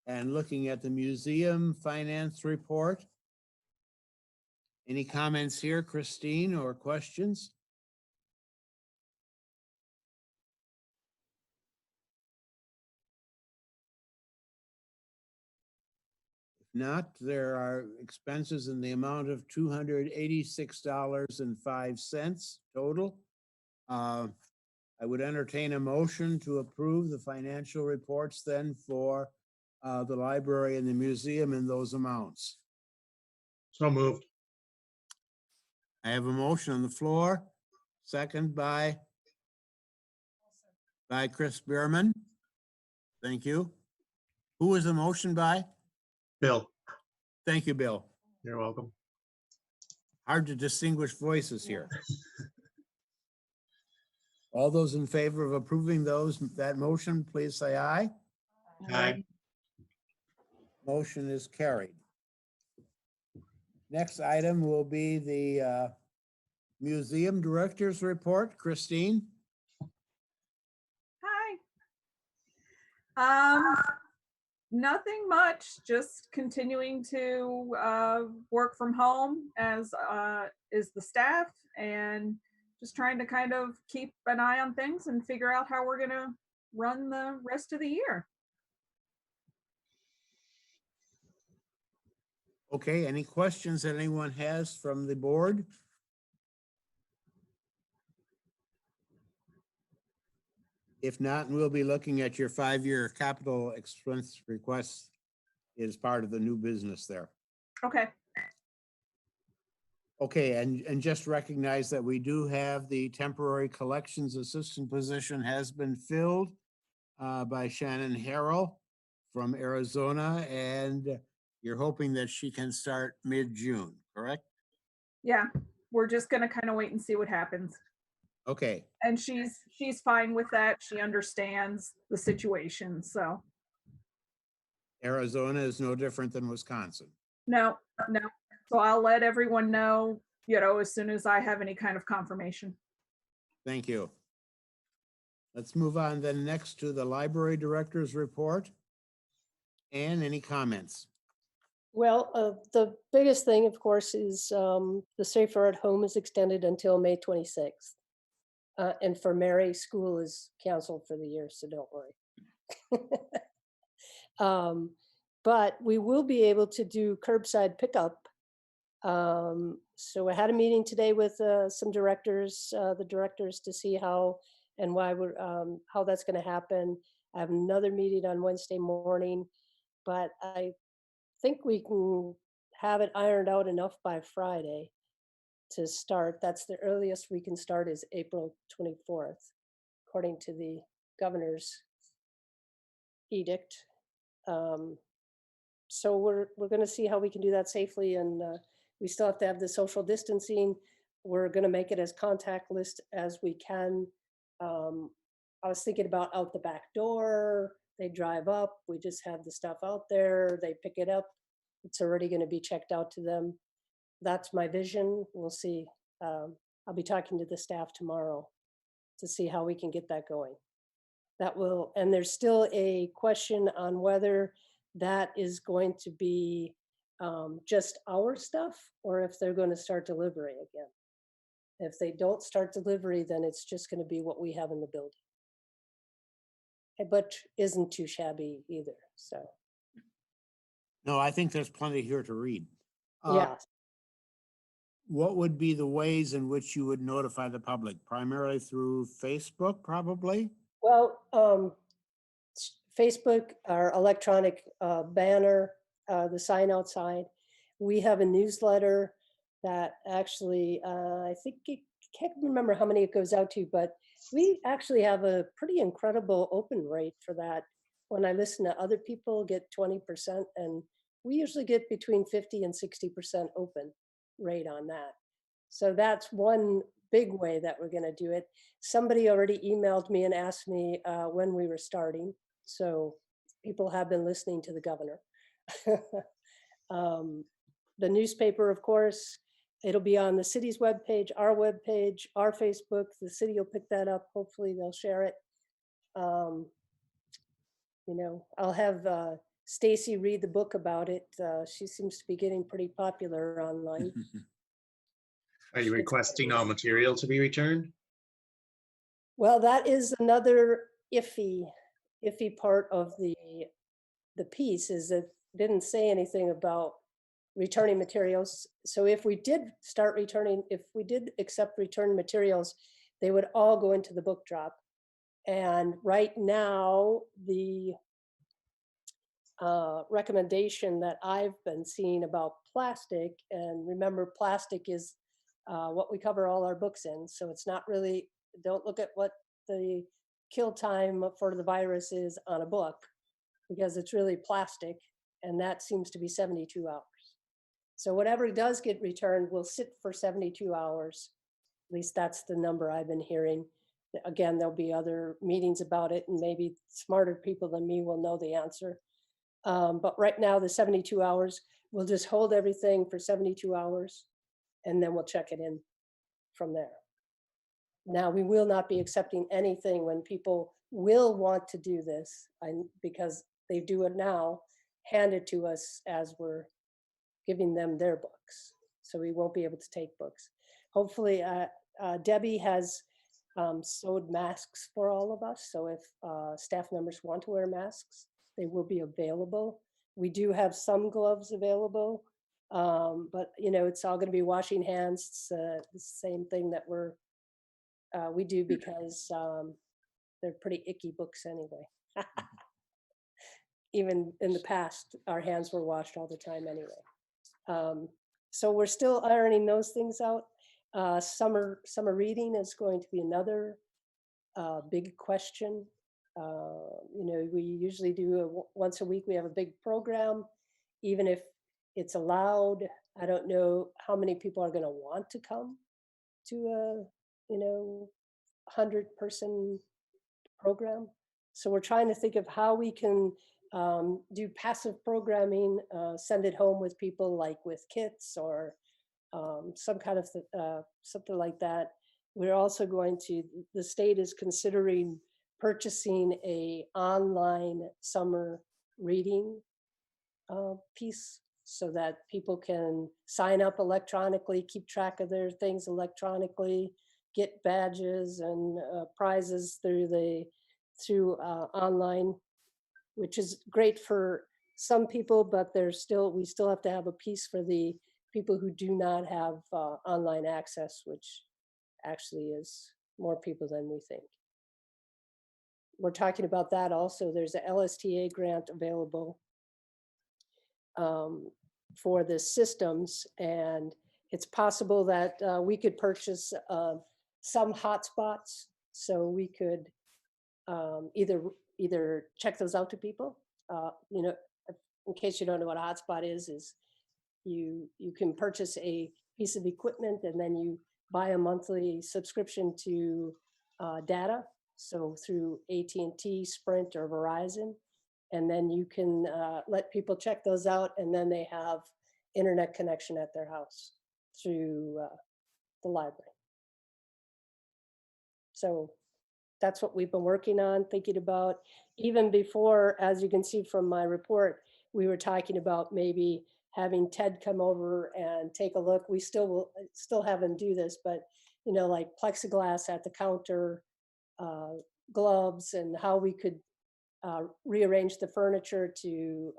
And looking at the museum finance report. Any comments here, Christine, or questions? If not, there are expenses in the amount of $286.05 total. I would entertain a motion to approve the financial reports then for the library and the museum in those amounts. So moved. I have a motion on the floor, second by Chris Bierman. Thank you. Who was the motion by? Bill, Thank you, Bill. you're welcome. Hard to distinguish voices here. All those in favor of approving that motion, please say aye. Aye. Motion is carried. Next item will be the museum director's report. Christine? Hi. Nothing much, just continuing to work from home as is the staff, and just trying to kind of keep an eye on things and figure out how we're gonna run the rest of the year. Okay, any questions that anyone has from the board? If not, we'll be looking at your 5-year capital expense request as part of the new business there. Okay, Okay, and just recognize that we do have the temporary collections assistant position has been filled by Shannon Harrell from Arizona, and you're hoping that she can start mid-June, correct? yeah, we're just gonna kind of wait and see what happens. Okay, And she's fine with that. She understands the situation, so Arizona is no different than Wisconsin. no. So I'll let everyone know, as soon as I have any kind of confirmation. Thank you. Let's move on then next to the library director's report. Ann, any comments? Well, the biggest thing, of course, is the Safer at Home is extended until May 26th. And for Mary, school is canceled for the year, so don't worry. But we will be able to do curbside pickup. So I had a meeting today with some directors, the directors, to see how and why we're how that's going to happen. I have another meeting on Wednesday morning, but I think we can have it ironed out enough by Friday to start. That's the earliest we can start is April 24th, according to the governor's edict. So we're going to see how we can do that safely, and we still have to have the social distancing. We're going to make it as contactless as we can. I was thinking about out the back door. They drive up. We just have the stuff out there. They pick it up. It's already going to be checked out to them. That's my vision. We'll see. I'll be talking to the staff tomorrow to see how we can get that going. That will, and there's still a question on whether that is going to be just our stuff or if they're going to start delivery again. If they don't start delivery, then it's just going to be what we have in the building. But isn't too shabby either, so. No, I think there's plenty here to read. Yeah, What would be the ways in which you would notify the public? Primarily through Facebook, probably? well, Facebook, our electronic banner, the sign outside. We have a newsletter that actually, I think, can't remember how many it goes out to, but we actually have a pretty incredible open rate for that. When I listen to other people get 20%, and we usually get between 50 and 60% open rate on that. So that's one big way that we're going to do it. Somebody already emailed me and asked me when we were starting. So people have been listening to the governor. The newspaper, of course, it'll be on the city's webpage, our Facebook. The city will pick that up. Hopefully they'll share it. You know, I'll have Stacy read the book about it. She seems to be getting pretty popular online. Are you requesting all material to be returned? Well, that is another iffy part of the piece, is that it didn't say anything about returning materials. So if we did start returning, if we did accept return materials, they would all go into the book drop. And right now, the recommendation that I've been seeing about plastic, and remember, plastic is what we cover all our books in. So it's not really, don't look at what the kill time for the virus is on a book, because it's really plastic, and that seems to be 72 hours. So whatever does get returned will sit for 72 hours. At least that's the number I've been hearing. Again, there'll be other meetings about it, and maybe smarter people than me will know the answer. But right now, the 72 hours, we'll just hold everything for 72 hours, and then we'll check it in from there. Now, we will not be accepting anything when people will want to do this, because they do it now, hand it to us as we're giving them their books. So we won't be able to take books. Hopefully, Debbie has sewed masks for all of us. So if staff members want to wear masks, they will be available. We do have some gloves available, but you know, it's all going to be washing hands. It's the same thing that we do, because they're pretty icky books anyway. Even in the past, our hands were washed all the time anyway. So we're still ironing those things out. Summer reading is going to be another big question. You know, we usually do once a week. We have a big program, even if it's allowed. I don't know how many people are going to want to come to a 100-person program. So we're trying to think of how we can do passive programming, send it home with people, like with kits or some kind of something like that. We're also going to, the state is considering purchasing a online summer reading piece, so that people can sign up electronically, keep track of their things electronically, get badges and prizes through online, which is great for some people, but we still have to have a piece for the people who do not have online access, which actually is more people than we think. We're talking about that also. There's a LSTA grant available for the systems, and it's possible that we could purchase some hotspots, so we could either check those out to people. You know, in case you don't know what a hotspot is you can purchase a piece of equipment and then you buy a monthly subscription to data. So through AT&T, Sprint, or Verizon, and then you can let people check those out, and then they have internet connection at their house through the library. So that's what we've been working on, thinking about. Even before, as you can see from my report, we were talking about maybe having Ted come over and take a look. We still have him do this, but you know, like plexiglass at the counter, gloves, and how we could rearrange the furniture to,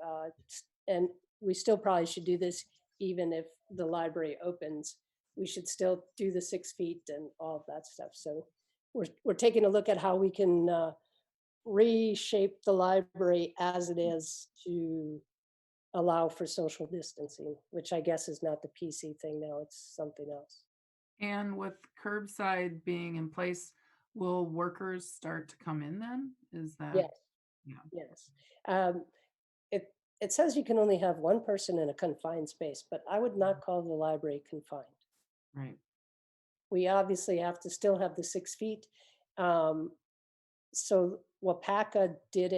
and we still probably should do this even if the library opens. We should still do the 6 feet and all of that stuff. So we're taking a look at how we can reshape the library as it is to allow for social distancing, which I guess is not the PC thing now, it's something else. And with curbside being in place, will workers start to come in then? Is that? Yes. Yeah. Yes. It says you can only have one person in a confined space, but I would not call the library confined. Right. We obviously have to still have the 6 feet. So Wapaka did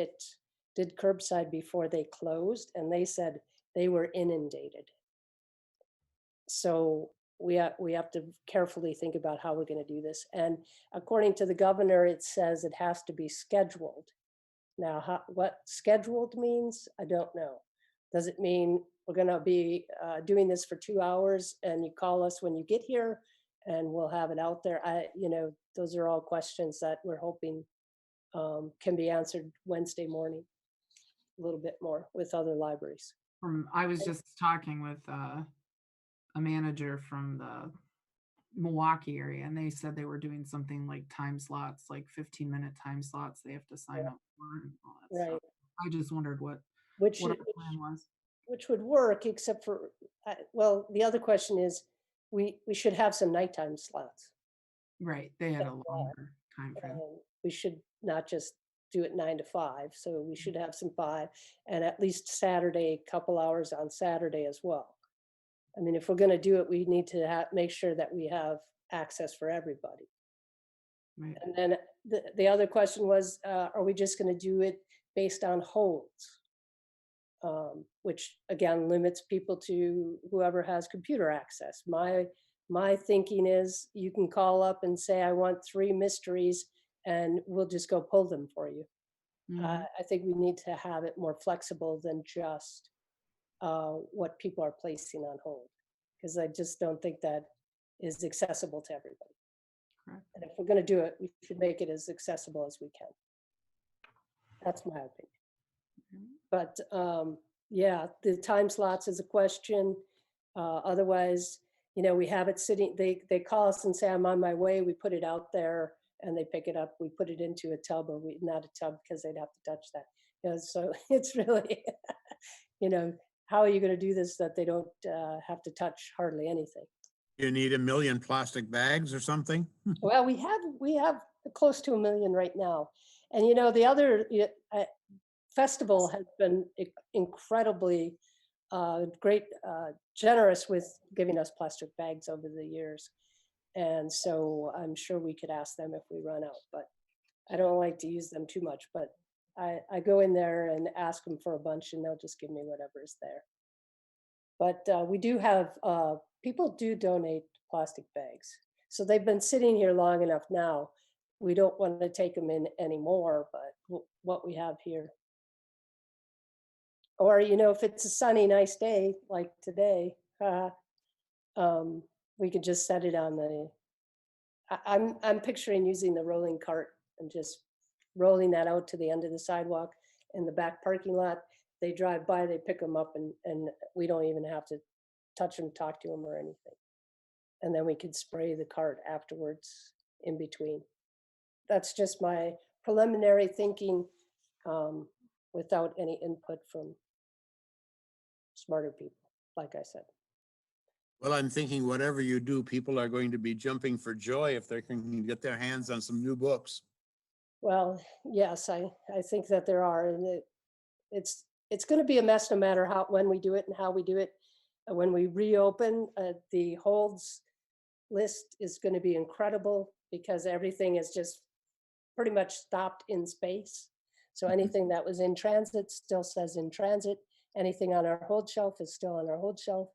curbside before they closed, and they said they were inundated. So we have to carefully think about how we're going to do this. And according to the governor, it says it has to be scheduled. Now, what scheduled means, I don't know. Does it mean we're going to be doing this for 2 hours and you call us when you get here and we'll have it out there? You know, those are all questions that we're hoping can be answered Wednesday morning, a little bit more with other libraries. I was just talking with a manager from the Milwaukee area, and they said they were doing something like time slots, like 15-minute time slots they have to sign up for and all that Right. stuff. I just wondered what our plan was. Which would work, except for, well, the other question is, we should have some nighttime slots. Right, they had a longer time frame. We should not just do it 9 to 5, so we should have some 5, and at least Saturday, a couple hours on Saturday as well. I mean, if we're going to do it, we need to make sure that we have access for everybody. Right. And then the other question was, are we just going to do it based on holds? Which again limits people to whoever has computer access. My thinking is you can call up and say, I want 3 mysteries, and we'll just go pull them for you. I think we need to have it more flexible than just what people are placing on hold, because I just don't think that is accessible to everybody. Correct. And if we're going to do it, we should make it as accessible as we can. That's my opinion. But yeah, the time slots is a question. Otherwise, you know, we have it sitting, they call us and say, I'm on my way. We put it out there and they pick it up. We put it into a tub, or not a tub because they'd have to touch that. You know, so it's really, you know, how are you going to do this that they don't have to touch hardly anything? You need 1 million plastic bags or something? Well, we have close to 1 million right now. And, you know, the other festival has been incredibly great, generous with giving us plastic bags over the years. And so I'm sure we could ask them if we run out, but I don't like to use them too much, but I go in there and ask them for a bunch and they'll just give me whatever is there. But we do have, people do donate plastic bags. So they've been sitting here long enough now. We don't want to take them in anymore, but what we have here. Or, you know, if it's a sunny, nice day like today, we could just set it on I'm picturing using the rolling cart and just rolling that out to the end of the sidewalk in the back parking lot. They drive by, they pick them up, and we don't even have to touch them, talk to them or anything. And then we could spray the cart afterwards in between. That's just my preliminary thinking, without any input from smarter people, like I said. Well, I'm thinking whatever you do, people are going to be jumping for joy if they can get their hands on some new books. Well, yes, I think that there are, and it's going to be a mess no matter when we do it and how we do it. When we reopen, the holds list is going to be incredible because everything is just pretty much stopped in space. So anything that was in transit still says in transit. Anything on our hold shelf is still on our hold shelf.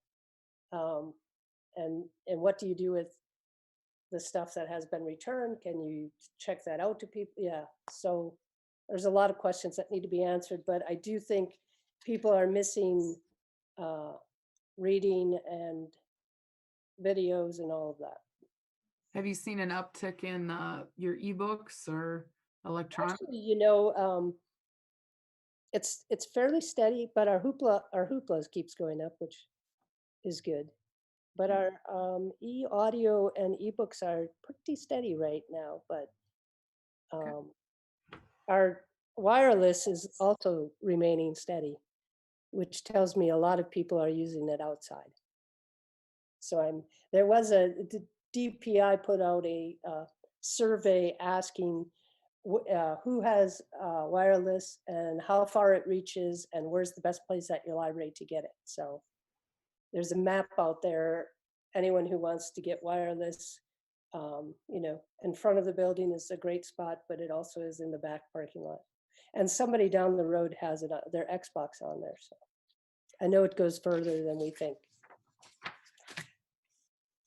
And what do you do with the stuff that has been returned? Can you check that out to people? Yeah, so there's a lot of questions that need to be answered, but I do think people are missing reading and videos and all of that. Have you seen an uptick in your ebooks or electronic? Actually, it's fairly steady, but our hooplas keeps going up, which is good. But our e-audio and ebooks are pretty steady right now, but our wireless is also remaining steady, which tells me a lot of people are using it outside. So there was the DPI put out a survey asking who has wireless and how far it reaches and where's the best place at your library to get it. So there's a map out there. Anyone who wants to get wireless, in front of the building is a great spot, but it also is in the back parking lot. And somebody down the road has it, their Xbox on there. So I know it goes further than we think.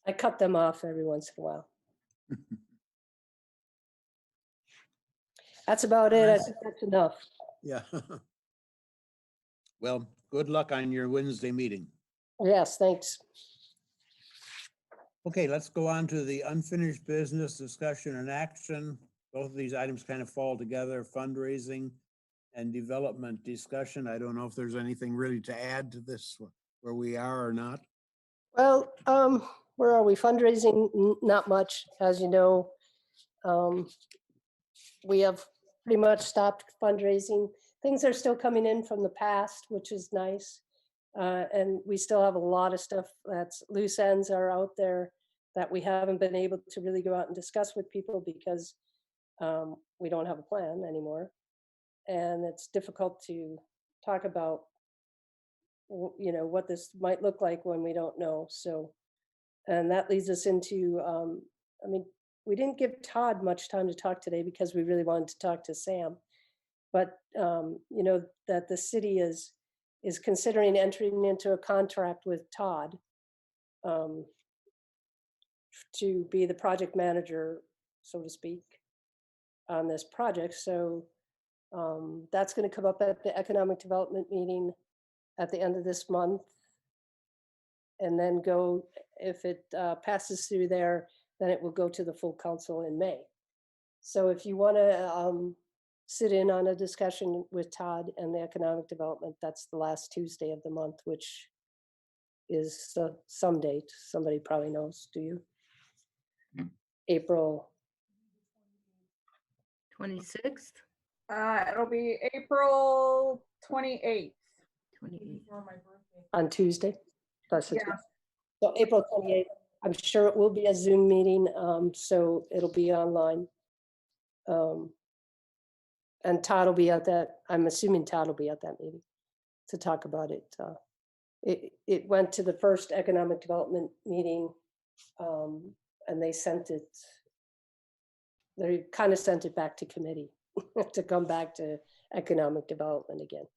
I cut them off every once in a while. That's about it. I think that's enough. Yeah. Well, good luck on your Wednesday meeting. Yes, thanks. Okay, let's go on to the unfinished business discussion and action. Both of these items kind of fall together, fundraising and development discussion. I don't know if there's anything really to add to this, where we are or not. Well, where are we? Fundraising, not much. As you know, we have pretty much stopped fundraising. Things are still coming in from the past, which is nice. And we still have a lot of stuff that's loose ends are out there that we haven't been able to really go out and discuss with people because we don't have a plan anymore. And it's difficult to talk about, what this might look like when we don't know. So, and that leads us into, we didn't give Todd much time to talk today because we really wanted to talk to Sam. But, that the city is considering entering into a contract with Todd to be the project manager, so to speak, on this project. So that's going to come up at the economic development meeting at the end of this month. And then if it passes through there, then it will go to the full council in May. So if you want to sit in on a discussion with Todd and the economic development, that's the last Tuesday of the month, which is some date. Somebody probably knows, do you? April 26th, It'll be April 28th. 28th. on Tuesday. That's the Yeah. So April 28th. I'm sure it will be a Zoom meeting, so it'll be online. And Todd will be at that. I'm assuming Todd will be at that meeting to talk about it. It went to the first economic development meeting, and they kind of sent it back to committee to come back to economic development again.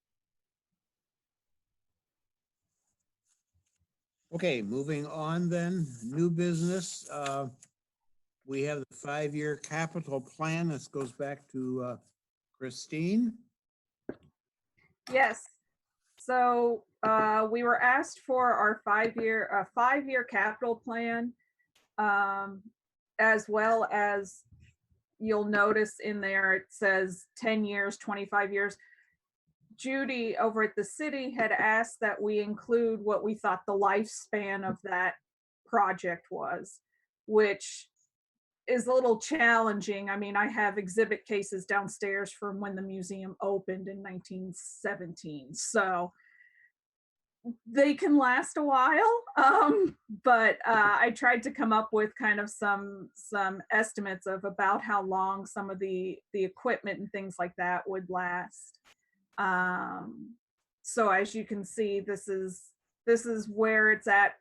Okay, moving on then, new business. We have the 5-year capital plan. This goes back to Christine. Yes. So we were asked for our 5-year capital plan. as well as you'll notice in there, it says 10 years, 25 years. Judy over at the city had asked that we include what we thought the lifespan of that project was, which is a little challenging. I mean, I have exhibit cases downstairs from when the museum opened in 1917. So they can last a while. But I tried to come up with kind of some estimates of about how long some of the equipment and things like that would last. So as you can see, this is where it's at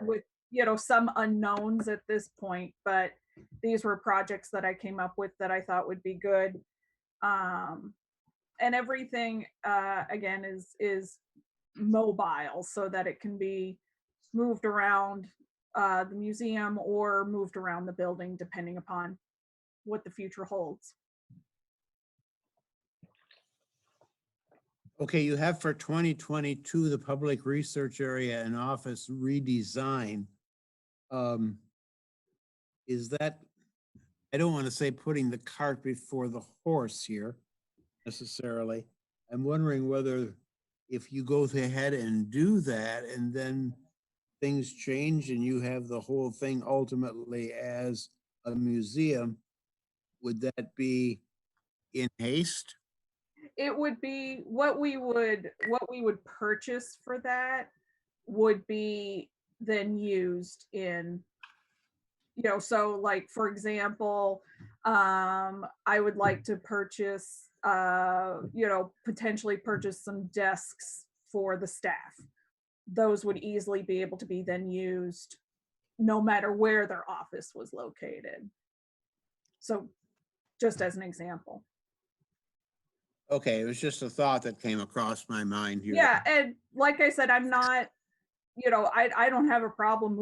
with, you know, some unknowns at this point, but these were projects that I came up with that I thought would be good. And everything, again, is mobile so that it can be moved around the museum or moved around the building, depending upon what the future holds. Okay, you have for 2022, the public research area and office redesign. Is that, I don't want to say putting the cart before the horse here necessarily. I'm wondering whether if you go ahead and do that and then things change and you have the whole thing ultimately as a museum, would that be in haste? It would be what we would purchase for that would be then used in, you know, so like, for example, I would like to purchase, you know, potentially purchase some desks for the staff. Those would easily be able to be then used no matter where their office was located. So just as an example. Okay, it was just a thought that came across my mind here. Yeah, and like I said, I'm not, you know, I don't have a problem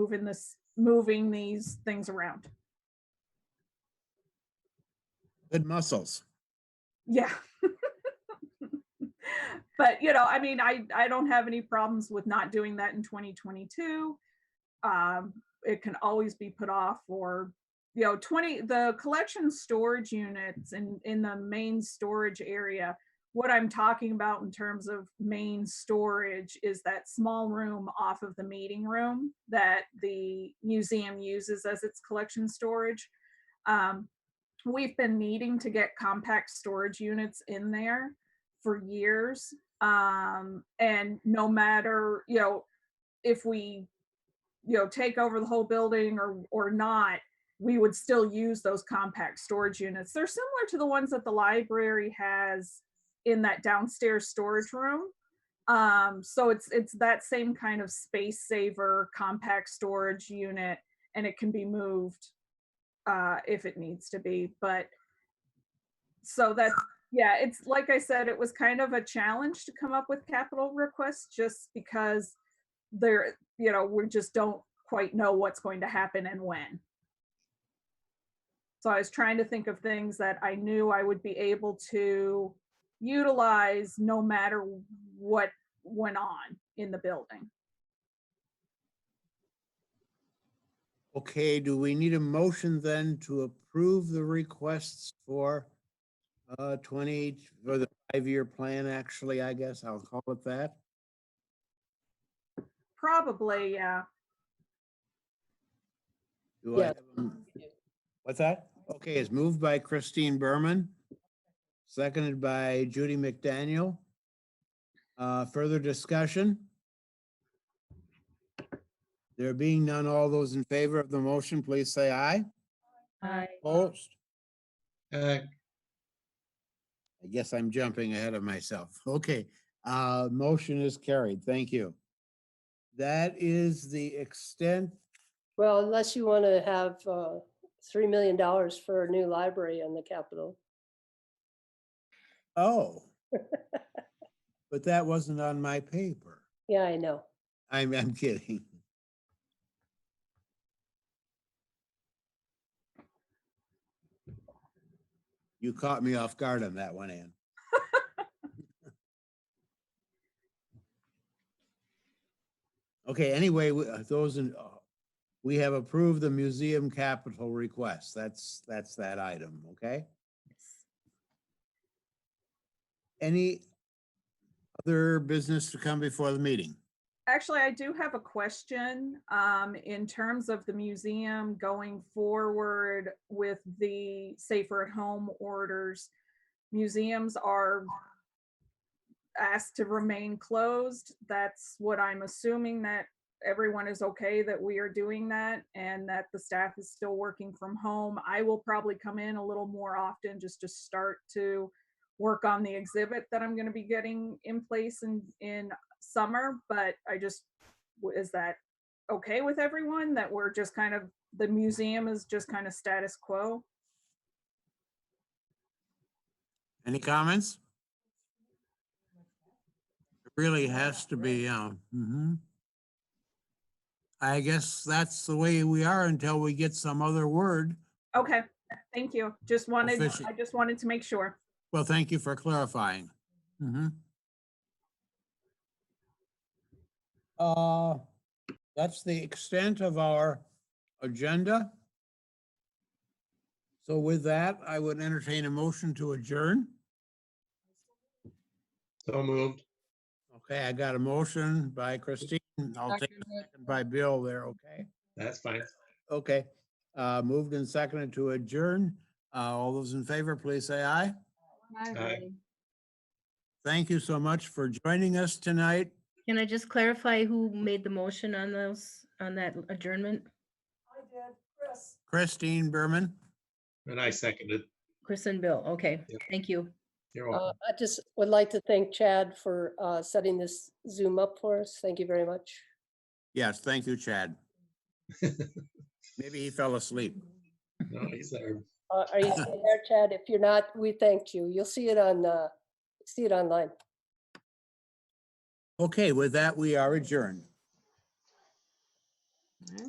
moving these things around. Good muscles. Yeah. But, you know, I mean, I don't have any problems with not doing that in 2022. It can always be put off, or, you know, the collection storage units in the main storage area. What I'm talking about in terms of main storage is that small room off of the meeting room that the museum uses as its collection storage. We've been needing to get compact storage units in there for years. And no matter, you know, if we, you know, take over the whole building or not, we would still use those compact storage units. They're similar to the ones that the library has in that downstairs storage room. So it's that same kind of space saver compact storage unit, and it can be moved if it needs to be. But so that, yeah, it's like I said, it was kind of a challenge to come up with capital requests just because there, you know, we just don't quite know what's going to happen and when. So I was trying to think of things that I knew I would be able to utilize no matter what went on in the building. Okay, do we need a motion then to approve the requests for 20, or the 5-year plan, actually, I guess I'll call it that? Probably, yeah. Do I Yeah. have what's that? Okay, it's moved by Christine Berman, seconded by Judy McDaniel. Further discussion? There being none, all those in favor of the motion, please say aye. Aye. Opposed? Uh, I guess I'm jumping ahead of myself. Okay, motion is carried. Thank you. That is the extent. Well, unless you want to have $3 million for a new library on the Capitol. Oh. But that wasn't on my paper. Yeah, I know. I'm kidding. You caught me off guard on that one, Ann. Okay, anyway, those in, we have approved the museum capital request. That's that item, okay? Any other business to come before the meeting? Actually, I do have a question in terms of the museum going forward with the safer at home orders. Museums are asked to remain closed. That's what I'm assuming, that everyone is okay that we are doing that and that the staff is still working from home. I will probably come in a little more often just to start to work on the exhibit that I'm going to be getting in place in summer, but is that okay with everyone, that we're just kind of, the museum is just kind of status quo? Any comments? It really has to be, I guess that's the way we are until we get some other word. Okay, thank you. I just wanted to make sure. Well, thank you for clarifying. That's the extent of our agenda. So with that, I would entertain a motion to adjourn. So moved. Okay, I got a motion by Christine. I'll take a second by Bill there, okay? That's fine. Okay, moved and seconded to adjourn. All those in favor, please say aye. Aye. Thank you so much for joining us tonight. Can I just clarify who made the motion on that adjournment? I did, Chris. Christine Berman. And I seconded. Chris and Bill. Okay, Yep. thank you. You're welcome. I just would like to thank Chad for setting this Zoom up for us. Thank you very much. Yes, thank you, Chad. Maybe he fell asleep. No, he's there. Are you still there, Chad? If you're not, we thanked you. You'll see it online. Okay, with that, we are adjourned. Okay.